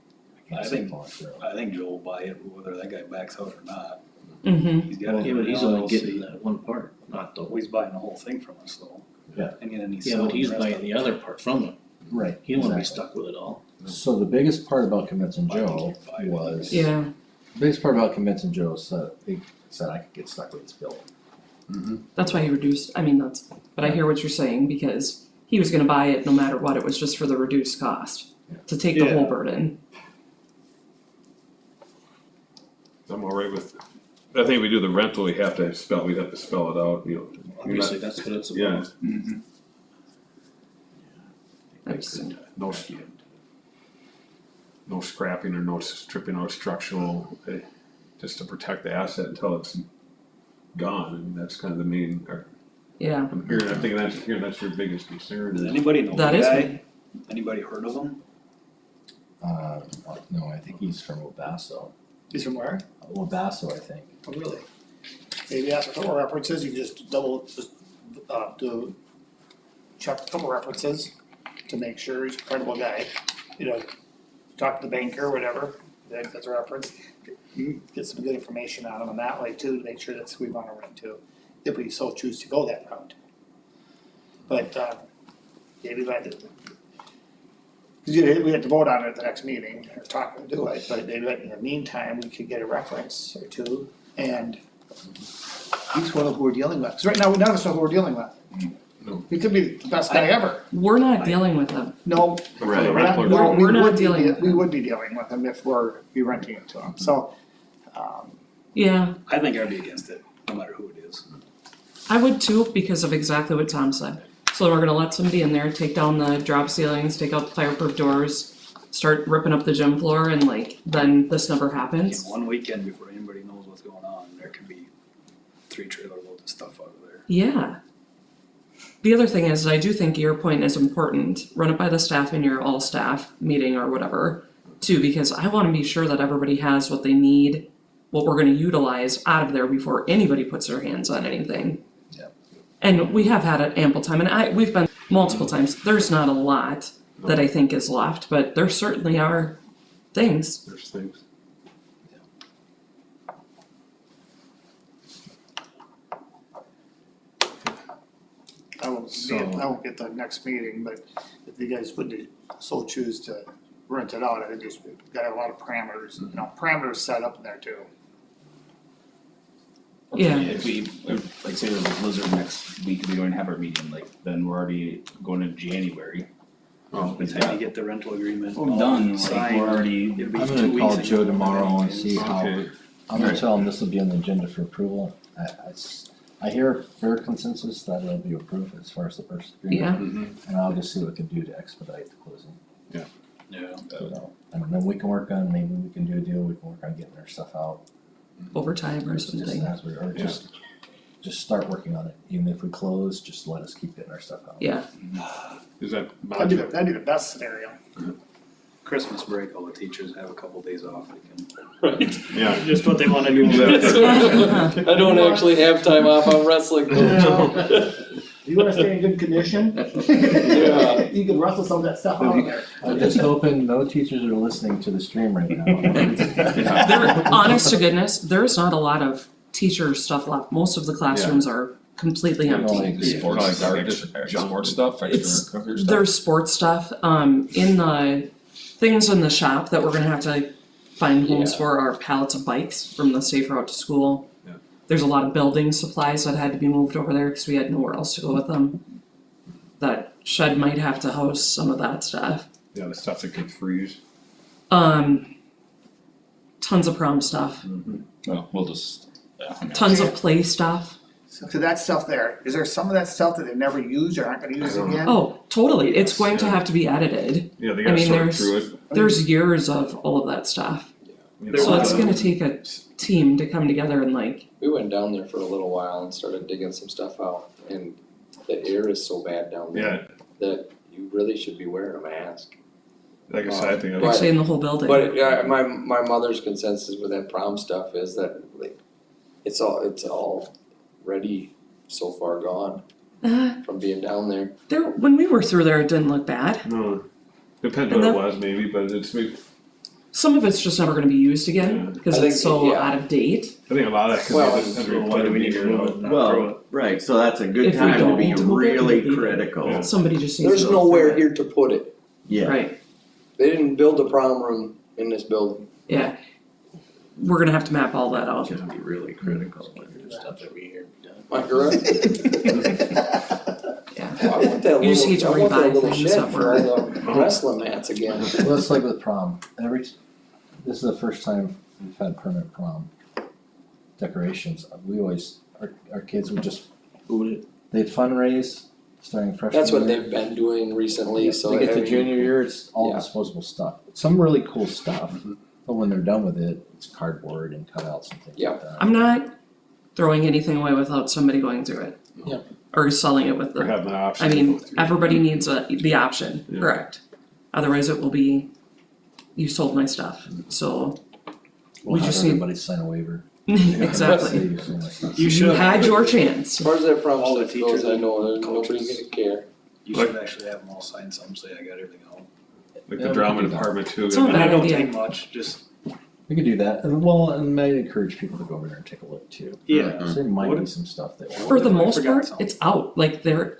I can't I see it think- falling through. I think Joe will buy it, whether that guy backs out or not. Mm-hmm. He's gotta Yeah, give but it he's an only getting LLC. that one part, not the. Well, he's buying the whole thing from us though. Yeah. And then he's Yeah, selling but he's the rest buying of it. the other part from him. Right. He don't wanna be exactly. stuck with it all. So the biggest part about convincing Joe was. Yeah, The biggest part about convincing Joe is that he said I could get stuck with this building. that's why he reduced, but I hear what you're saying, because he was gonna buy it no matter what, it was just for the reduced cost. To take the whole Yeah. burden. I'm alright with, I think we do the rental, we'd have to spell it out, you know. Obviously, that's what it's Yeah. about. That's- No scrapping or no stripping out structural, just to protect the asset until it's gone, and that's kind of the main, or, Yeah, I'm thinking that's your biggest concern. Does is- anybody know the That is guy? Anybody heard of him? No, I think he's from Wabasso. he's from where? Wabasso, I think. Oh, really? Maybe ask for a couple references, you can just do, check a couple references to make sure he's a credible guy. You know, talk to the banker or whatever, that's a reference. You get some good information on him in that way too, to make sure that's who we wanna run to, if we so choose to go that route. But, maybe like, cause we have to vote on it at the next meeting, or talk and do it, but maybe like in the meantime, we could get a reference or two, and he's one of who we're dealing with, cause right now, none of us know who we're dealing with. No. He could be the best guy ever, we're not dealing with them. no, Right. we're not, Right. no, we We're not would be, dealing with we him. would be dealing with him if be renting it to him, so. Yeah, I think I'd be against it, no matter who it is. I would too, because of exactly what Tom said. So we're gonna let somebody in there, take down the drop ceilings, take out the fireproof doors, start ripping up the gym floor, and then this never In happens. one weekend, before anybody knows what's going on, there could be 3 trailer loads of stuff out of there. Yeah. The other thing is, I do think your point is important, run it by the staff in your all staff meeting or whatever, too, because I wanna be sure that everybody has what they need, what we're gonna utilize out of there before anybody puts their hands on anything. Yep. And we have had it ample time, and we've been multiple times, there's not a lot that I think is left, but there certainly are things. There's things. I won't get the next meeting, but if you guys would so choose to rent it out, I think there's gotta have a lot of parameters, parameters set up in there too. Yeah. If we, like say there's a blizzard next week, we don't have our meeting, like, then we're already going into January. Oh, By the time you get the rental agreement Well, all done, like, signed, we're already, it'll be I'm 2 gonna weeks call ago. Joe tomorrow and see how, Okay, I'm gonna tell him this will be on the agenda for approval. I hear fair consensus that it'll be approved as far as the first agreement. mhm, And I'll just see what we can do to expedite the closing, Yeah. you know, and then we can work on, maybe we can do a deal, we can work on getting their stuff out. Overtime or Just something. as we, or just start working on it, even if we close, just let us keep getting our stuff out. Yeah, is that That'd be the best scenario. Christmas break, all the teachers have a couple days off, they can, yeah. just what they wanna do. I don't actually have time off, I'm wrestling coach. You wanna stay in good condition? Yeah. You can wrestle some of that stuff out of there. I'm just hoping no teachers are listening to the stream right now. there, honest to goodness, there's not a lot of teacher stuff left. Most of the classrooms are completely empty. Like sports, Like extra sports stuff, It's, extracurricular stuff. there's sports stuff, in the things in the shop that we're gonna have to find homes Yeah. for are pallets of bikes from the safe route to school. Yeah. There's a lot of building supplies that had to be moved over there, cause we had nowhere else to go with them. That shed might have to house some of that stuff. Yeah, the stuff that could freeze. Tons of prom stuff, Well, we'll just, tons of play stuff. So that stuff there, is there some of that stuff that they've never used or aren't gonna use again? Oh, totally, it's going to have to be edited. Yeah, they I gotta mean, sort there's- through it. There's years of all of that stuff. You know, So it's uh, gonna take a team to come together and like, We went down there for a little while and started digging some stuff out, and the air is so bad down there Yeah, that you really should be wearing a mask. like I said, I think. But- actually in the whole building. But yeah, my mother's consensus with that prom stuff is that like, it's all ready, so far gone from being down there. There, when we were through there, it didn't look bad. No, depends And what it that- was maybe, but it's, I Some of it's just never gonna be used again, because I think, it's so yeah. out of date. think a lot of that could Well, be just So why do we need to move it, not throw Well, it? right, so that's a good If we time to don't be need to move it, really we leave it. critical. Yeah. Somebody just needs There's to go nowhere through it. here to put it. Yeah, Right, They didn't build a prom room in this building. yeah. We're gonna have to map all that out. just be really critical. Stuff that we hear be done. Am I correct? Yeah. I want that You just little, need to I want that rebuy little things shed that for all the wrestling mats again. Well, it's like with prom, this is the first time we've had permanent prom decorations. We always, our kids would just, they'd fundraise starting freshman That's what year. they've been doing recently, so They get I to mean, junior year, it's all Yeah. disposable stuff, some really cool stuff, but when they're done with it, it's cardboard and cutouts and things Yeah. like that. I'm not throwing anything away without somebody going through it. Yeah. Or selling it with Or the, have the option. I to mean, go through. everybody needs the option, Yeah. correct? Otherwise it will be, you sold my stuff, so, We'll we have just need- everybody sign a waiver. Say exactly. you sold my stuff. You You should, had your chance. as far as that prom All the stuff goes, teachers I and know there's coaches. nobody's gonna care. you should actually have them all sign something, say I got everything out. Like Yeah, the we drama could do that. department too. It's not And it bad don't idea. take much, just, We could do that, and well, and might encourage people to go over there and take a look too. yeah, So there might What be if- some stuff that. For the I most forgot part, something. it's out, like the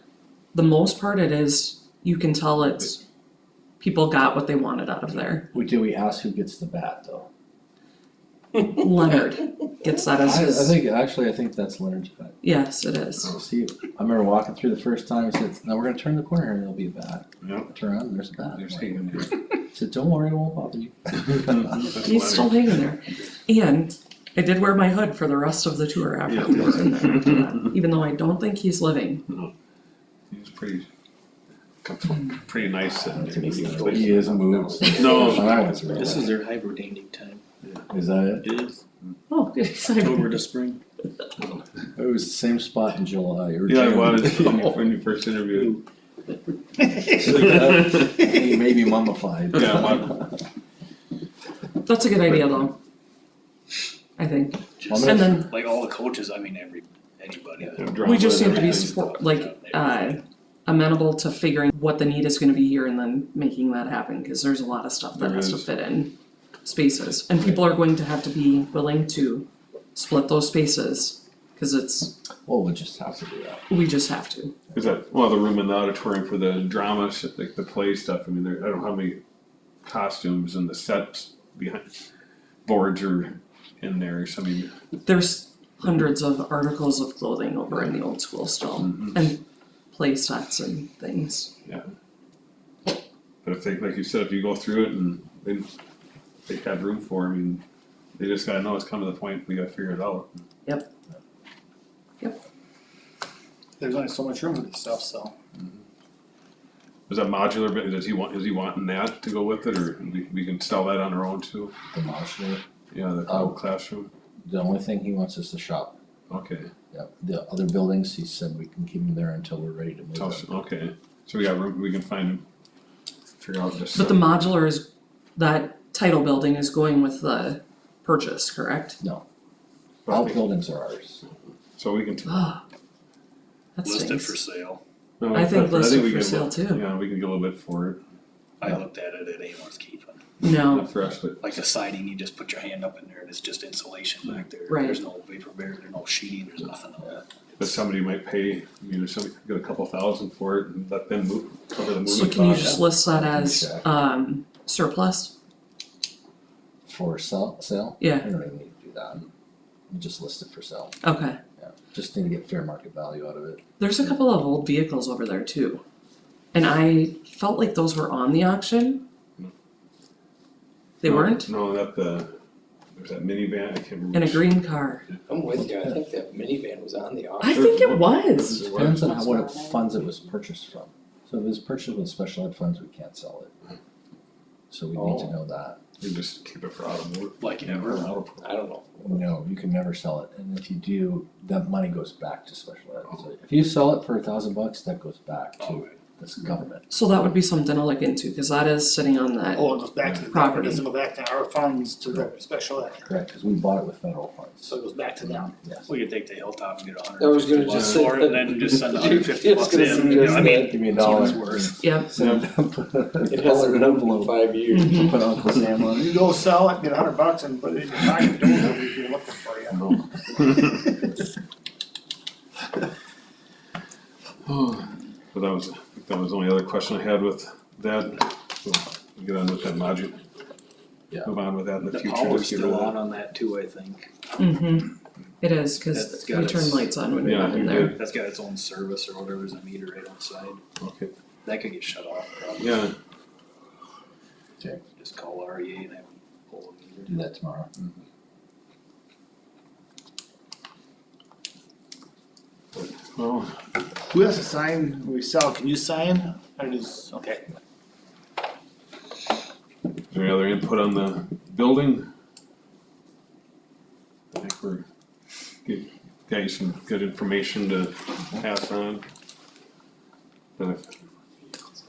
most part it is, you can tell it's, people got what they wanted out of there. Do we ask who gets the bat though? Leonard gets that as I his, think that's Leonard's bat. yes, it is. See, I remember walking through the first time, he said, now we're gonna turn the corner here and there'll be a bat. Yeah. I turn around and there's a bat. There's I'm hanging there. like, I said, don't worry, it won't bother you. That's He's still Leonard. hanging there. And I did wear my hood for the rest of the tour after Yeah. we were in there, even though I don't think he's living. He's pretty nice sitting there. He is moved. No. This is their hibernating time. Is that it? It is Oh, good, October to spring. It was the same spot in July or Yeah, it June. was when you first interviewed. He may be mummified. Yeah, That's a good idea though. I think, just and then like all the coaches, I mean, anybody. Drama we just and need to be everything. support, like, amenable to figuring what the need is gonna be here and then making that happen, cause there's a lot of stuff that There has to is. fit in spaces. And people are going to have to be willing to split those spaces, cause it's, Well, we just have to do that. we just have to. Is that, well, the room in the auditorium for the drama, like the play stuff, I mean, there, I don't know how many costumes and the sets behind, boards are in there, so I mean, There's hundreds of articles of clothing over in the old school still, and play sets and things. But if they, like you said, if you go through it and they have room for, I mean, they just gotta know it's come to the point, we gotta figure it out. There's only so much room for this stuff, so. Is that modular, but is he wanting that to go with it, or we can sell that on our own too? The modular, Yeah, the whole classroom, the only thing he wants is the shop. okay, Yeah, the other buildings, he said we can keep them there until we're ready to move them. okay, so we got room, we can find, figure out this. But the modular is, that title building is going with the purchase, correct? All buildings are ours. So we can. Ah, that Listed for stinks. sale. No, I think listed we for get a sale little- too. Yeah, we can get a little bit for it, I looked at it, it ain't worth keeping. No, not for us, but Like the siding, you just put your hand up in there and it's just insulation back there. Right. There's no vapor barrier, there's no sheeting, there's nothing on it. but somebody might pay, if somebody could get a couple thousand for it and let them move, cover the moving so can you costs. just list that as, surplus? For sale? Yeah. We don't even need to do that. We just list it for sale. Okay, Yeah, just need to get fair market value out of it. there's a couple of old vehicles over there too. And I felt like those were on the auction. They No, weren't? No, there's that minivan, I can't remember. In a green car. I'm with you, I think that minivan was on the auction. I think it was. Depends on what funds it was purchased from. So if it was purchased with special ed funds, we can't sell it. So we need to know that. You just keep it for automotive. Like ever. I don't know. No, you can never sell it, and if you do, that money goes back to special ed. So if you sell it for $1,000, that goes back to this government. So that would be something to look into, cause that is sitting on that. Oh, it goes back to the Property. property, doesn't go back to our funds to the special ed, Correct, because we bought it with federal funds. so it goes back to them. Yes. We could take the hilltop and get I was gonna $150 just say for it and then just send $150 Just gonna in, you know, I mean, Give me that's what it's $1. worth. Yep. It hasn't moved in 5 years. Mhm. Put Uncle Sam on You go sell it, get $100 and put it in your pocket, don't know if you're looking for you. But that was the only other question I had with that, so we'll get on with that module. Yeah. Move on with that in the The future, power's just get rid still of on that. on that too, I think. Mm-hmm. It is, cause That's we got turn its- lights on when we're Yeah, not in you there. did. That's got its own service or whatever, there's a meter right outside. Okay, That could get shut off probably. yeah, Just call REA and have them pull a meter. Do that tomorrow. well, Who has to sign when we sell, can you sign, or does, okay. is there any other input on the building? I think we're, got you some good information to pass on. And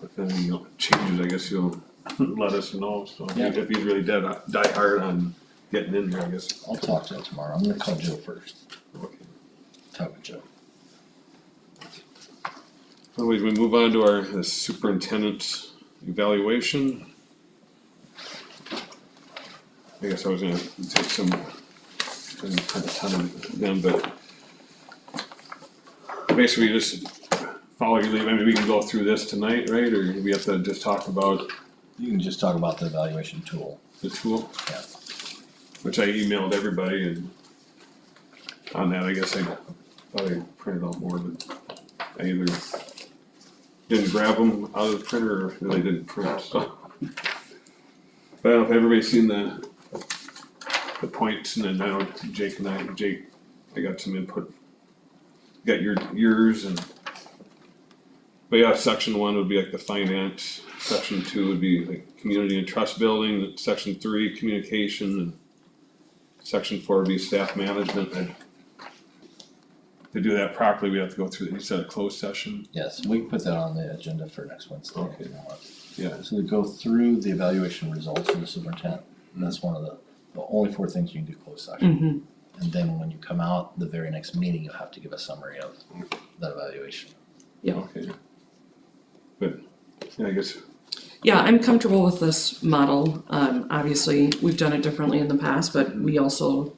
if any changes, I guess you'll let us know, so if he's really die hard on getting in there, I guess. I'll talk to him tomorrow. I'm gonna call Joe first. Okay. Talk with Joe. Anyways, we move on to our the superintendent's evaluation. I guess I was gonna take some, didn't print a ton of them, but basically just follow your lead. I mean, we can go through this tonight, right? Or we have to just talk about You can just talk about the evaluation tool. the tool? Yeah. Which I emailed everybody and on that, I guess I thought I printed out more, but I either didn't grab them out of the printer or really didn't print, so. But I don't know if everybody's seen the points, and then I know Jake, I got some input. Got yours and. But yeah, section 1 would be like the finance, section 2 would be like community and trust building, section 3, communication, and section 4 would be staff management. And to do that properly, we have to go through, you said a closed session. Yes, we can put that on the agenda for next Wednesday. Okay. if you want. Yeah, So we go through the evaluation results of the superintendent. And that's one of the only 4 things you can do closed session. Mm-hmm. And then when you come out, the very next meeting, you'll have to give a summary of that evaluation. okay. But, yeah, I guess, Yeah, I'm comfortable with this model. Obviously, we've done it differently in the past, but we also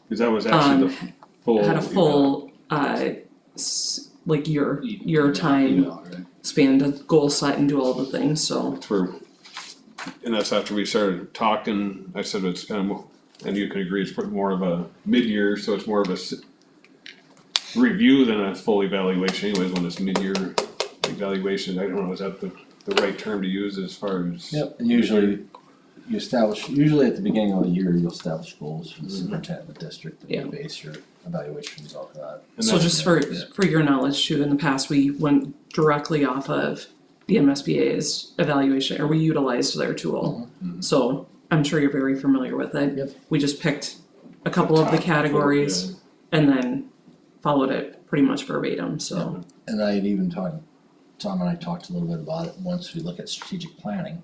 cause that was actually the full. had a full, like your time span to goal set and do all the things, so. That's where, and that's after we started talking, I said it's kind of and you can agree it's probably more of a mid-year, so it's more of a review than a full evaluation anyways, when it's mid-year evaluation, I don't know, is that the right term to use as far as? Yep, and usually usually at the beginning of the year, you'll establish goals for the superintendent of the district and you Yeah. base your evaluations off of that. And So that's- just for your knowledge too, in the past, we went directly off of the MSBA's evaluation, or we utilized their tool. So I'm sure you're very familiar with it. Yep. We just picked a couple of the top categories and then followed it pretty much verbatim, so. And I had even talked, Tom and I talked a little bit about it, once we look at strategic planning,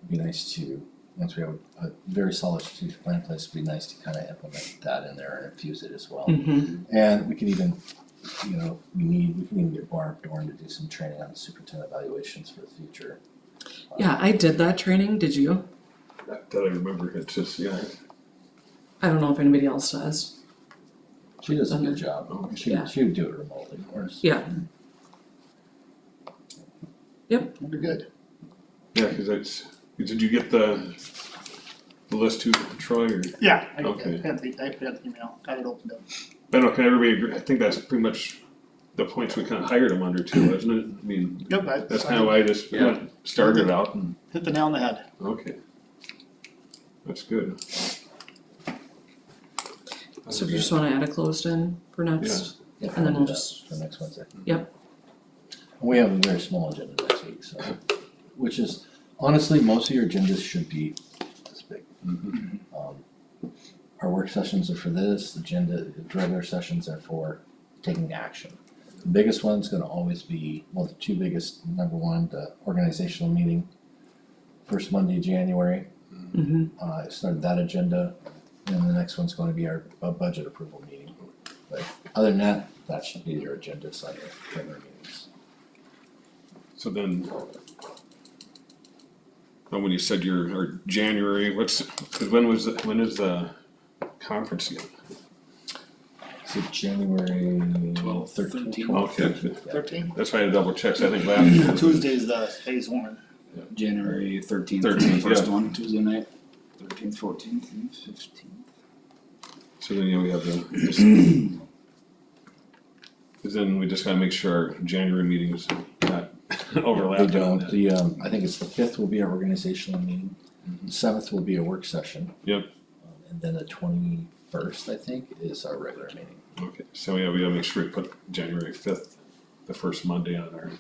it'd be nice to, once we have a very solid strategic plan in place, it'd be nice to kind of implement that in there and infuse it as well. Mhm. And we could even, you know, we can even get Barb Dorn to do some training on the superintendent evaluations for the future. Yeah, I did that training, did you? That I remember, it's just, yeah, I don't know if anybody else does. She does a good job, Yeah. she would do it remotely, of course. Yeah, That'd be good. yeah, cause it's, did you get the list too, Troy, or? Yeah, I Okay. had the email, got it opened up. I don't know, can everybody agree, I think that's pretty much the points we kinda hired them under too, isn't it? I mean, Yep, that's kinda why I just started out and, hit the nail on the head. okay. That's good. so if you just wanna add a closed in for next, Yeah, And then I'll do we'll that just- For next Wednesday. Yep. We have a very small agenda next week, so, which is, honestly, most of your agendas should be this big. Our work sessions are for this, the regular sessions are for taking action. The biggest one's gonna always be, well, the two biggest, number one, the organizational meeting, first Monday of January, mhm, I started that agenda, and the next one's gonna be our budget approval meeting. But other than that, that should be your agenda, so like regular meetings. So then, when you said or January, cause when is the conference again? So January 12th, 13th. 13th. Okay, 13? that's why I had to double check, so I think last, Tuesday's the phase one. January 13th, 13th, first yeah. one, Tuesday night, 13th, 14th, and 15th. so then, we have the, cause then we just gotta make sure our January meetings not They overlap. don't, I think it's the 5th will be our organizational meeting, the 7th will be a work session. Yep. And then the 21st, I think, is our regular meeting. Okay, so yeah, we gotta make sure we put January 5th, the first Monday on our,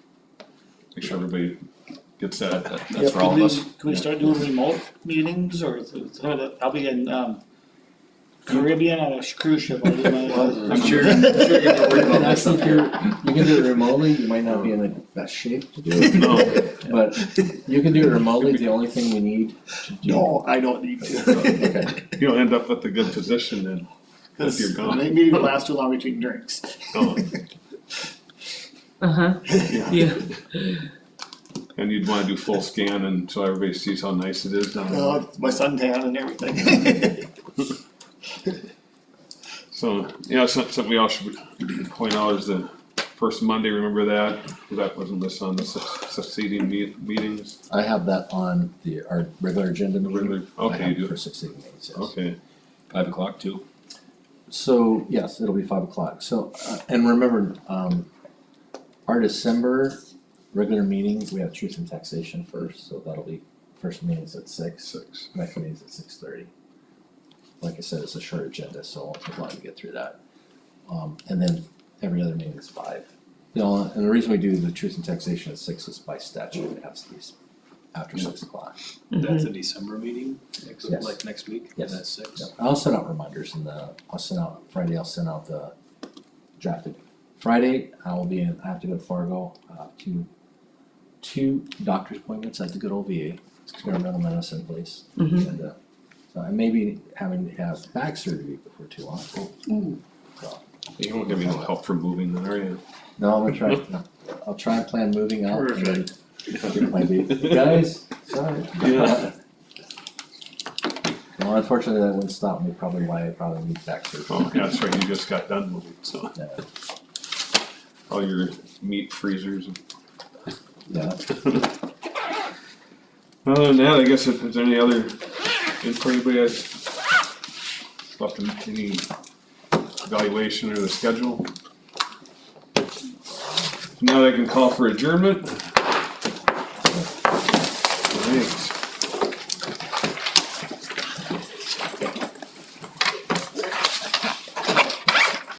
make sure everybody gets that. That's for all of us. Can we start doing remote meetings, or I'll be in, Caribbean on a cruise ship. I'll do my- I'm sure you're gonna work on that. You can do it remotely, you might not be in the best shape to do it, No, but you can do it remotely, the only thing we need to do. No, I don't need to. Okay. you'll end up with a good position then, if you're The gone. meeting will last too long between drinks. Oh, uh-huh, yeah, and you'd wanna do full scan and so everybody sees how nice it is down there. It's my suntan and everything. So, yeah, something we all should point out is the first Monday, remember that, 'cause that wasn't listed on the succeeding meetings. I have that on our regular agenda meeting. Regular- I okay, have you do. For 16 meetings, yes. Okay, 5 o'clock too. So, yes, it'll be 5 o'clock, so, and remember, our December regular meeting, we have truth and taxation first, so that'll be, first meeting's at 6, next meeting's at 6:30. Like I said, it's a short agenda, so it won't take long to get through that. And then every other meeting is 5. And the reason we do the truth and taxation at 6 is by statute, it has to be after 6 o'clock. That's a December meeting, Yes. like next week? Yes. That's 6. Yep. I'll send out reminders I'll send out the drafted. Friday, I have to go to Fargo, two doctor's appointments at the good old VA, experimental medicine place. mhm. And, so I may be having to have back surgery before too long. So, you won't give me no help for moving then, are you? no, I'm gonna try, I'll try and plan moving out and then get my baby. Guys, sorry. Yeah. Well, unfortunately, that wouldn't stop me, probably why I probably need back surgery. Oh, yeah, that's right, you just got done moving, so, Yeah. all your meat freezers and. Yeah, Other than that, I guess if there's any other input anybody has, about any evaluation or the schedule? Now I can call for adjournment. Alright.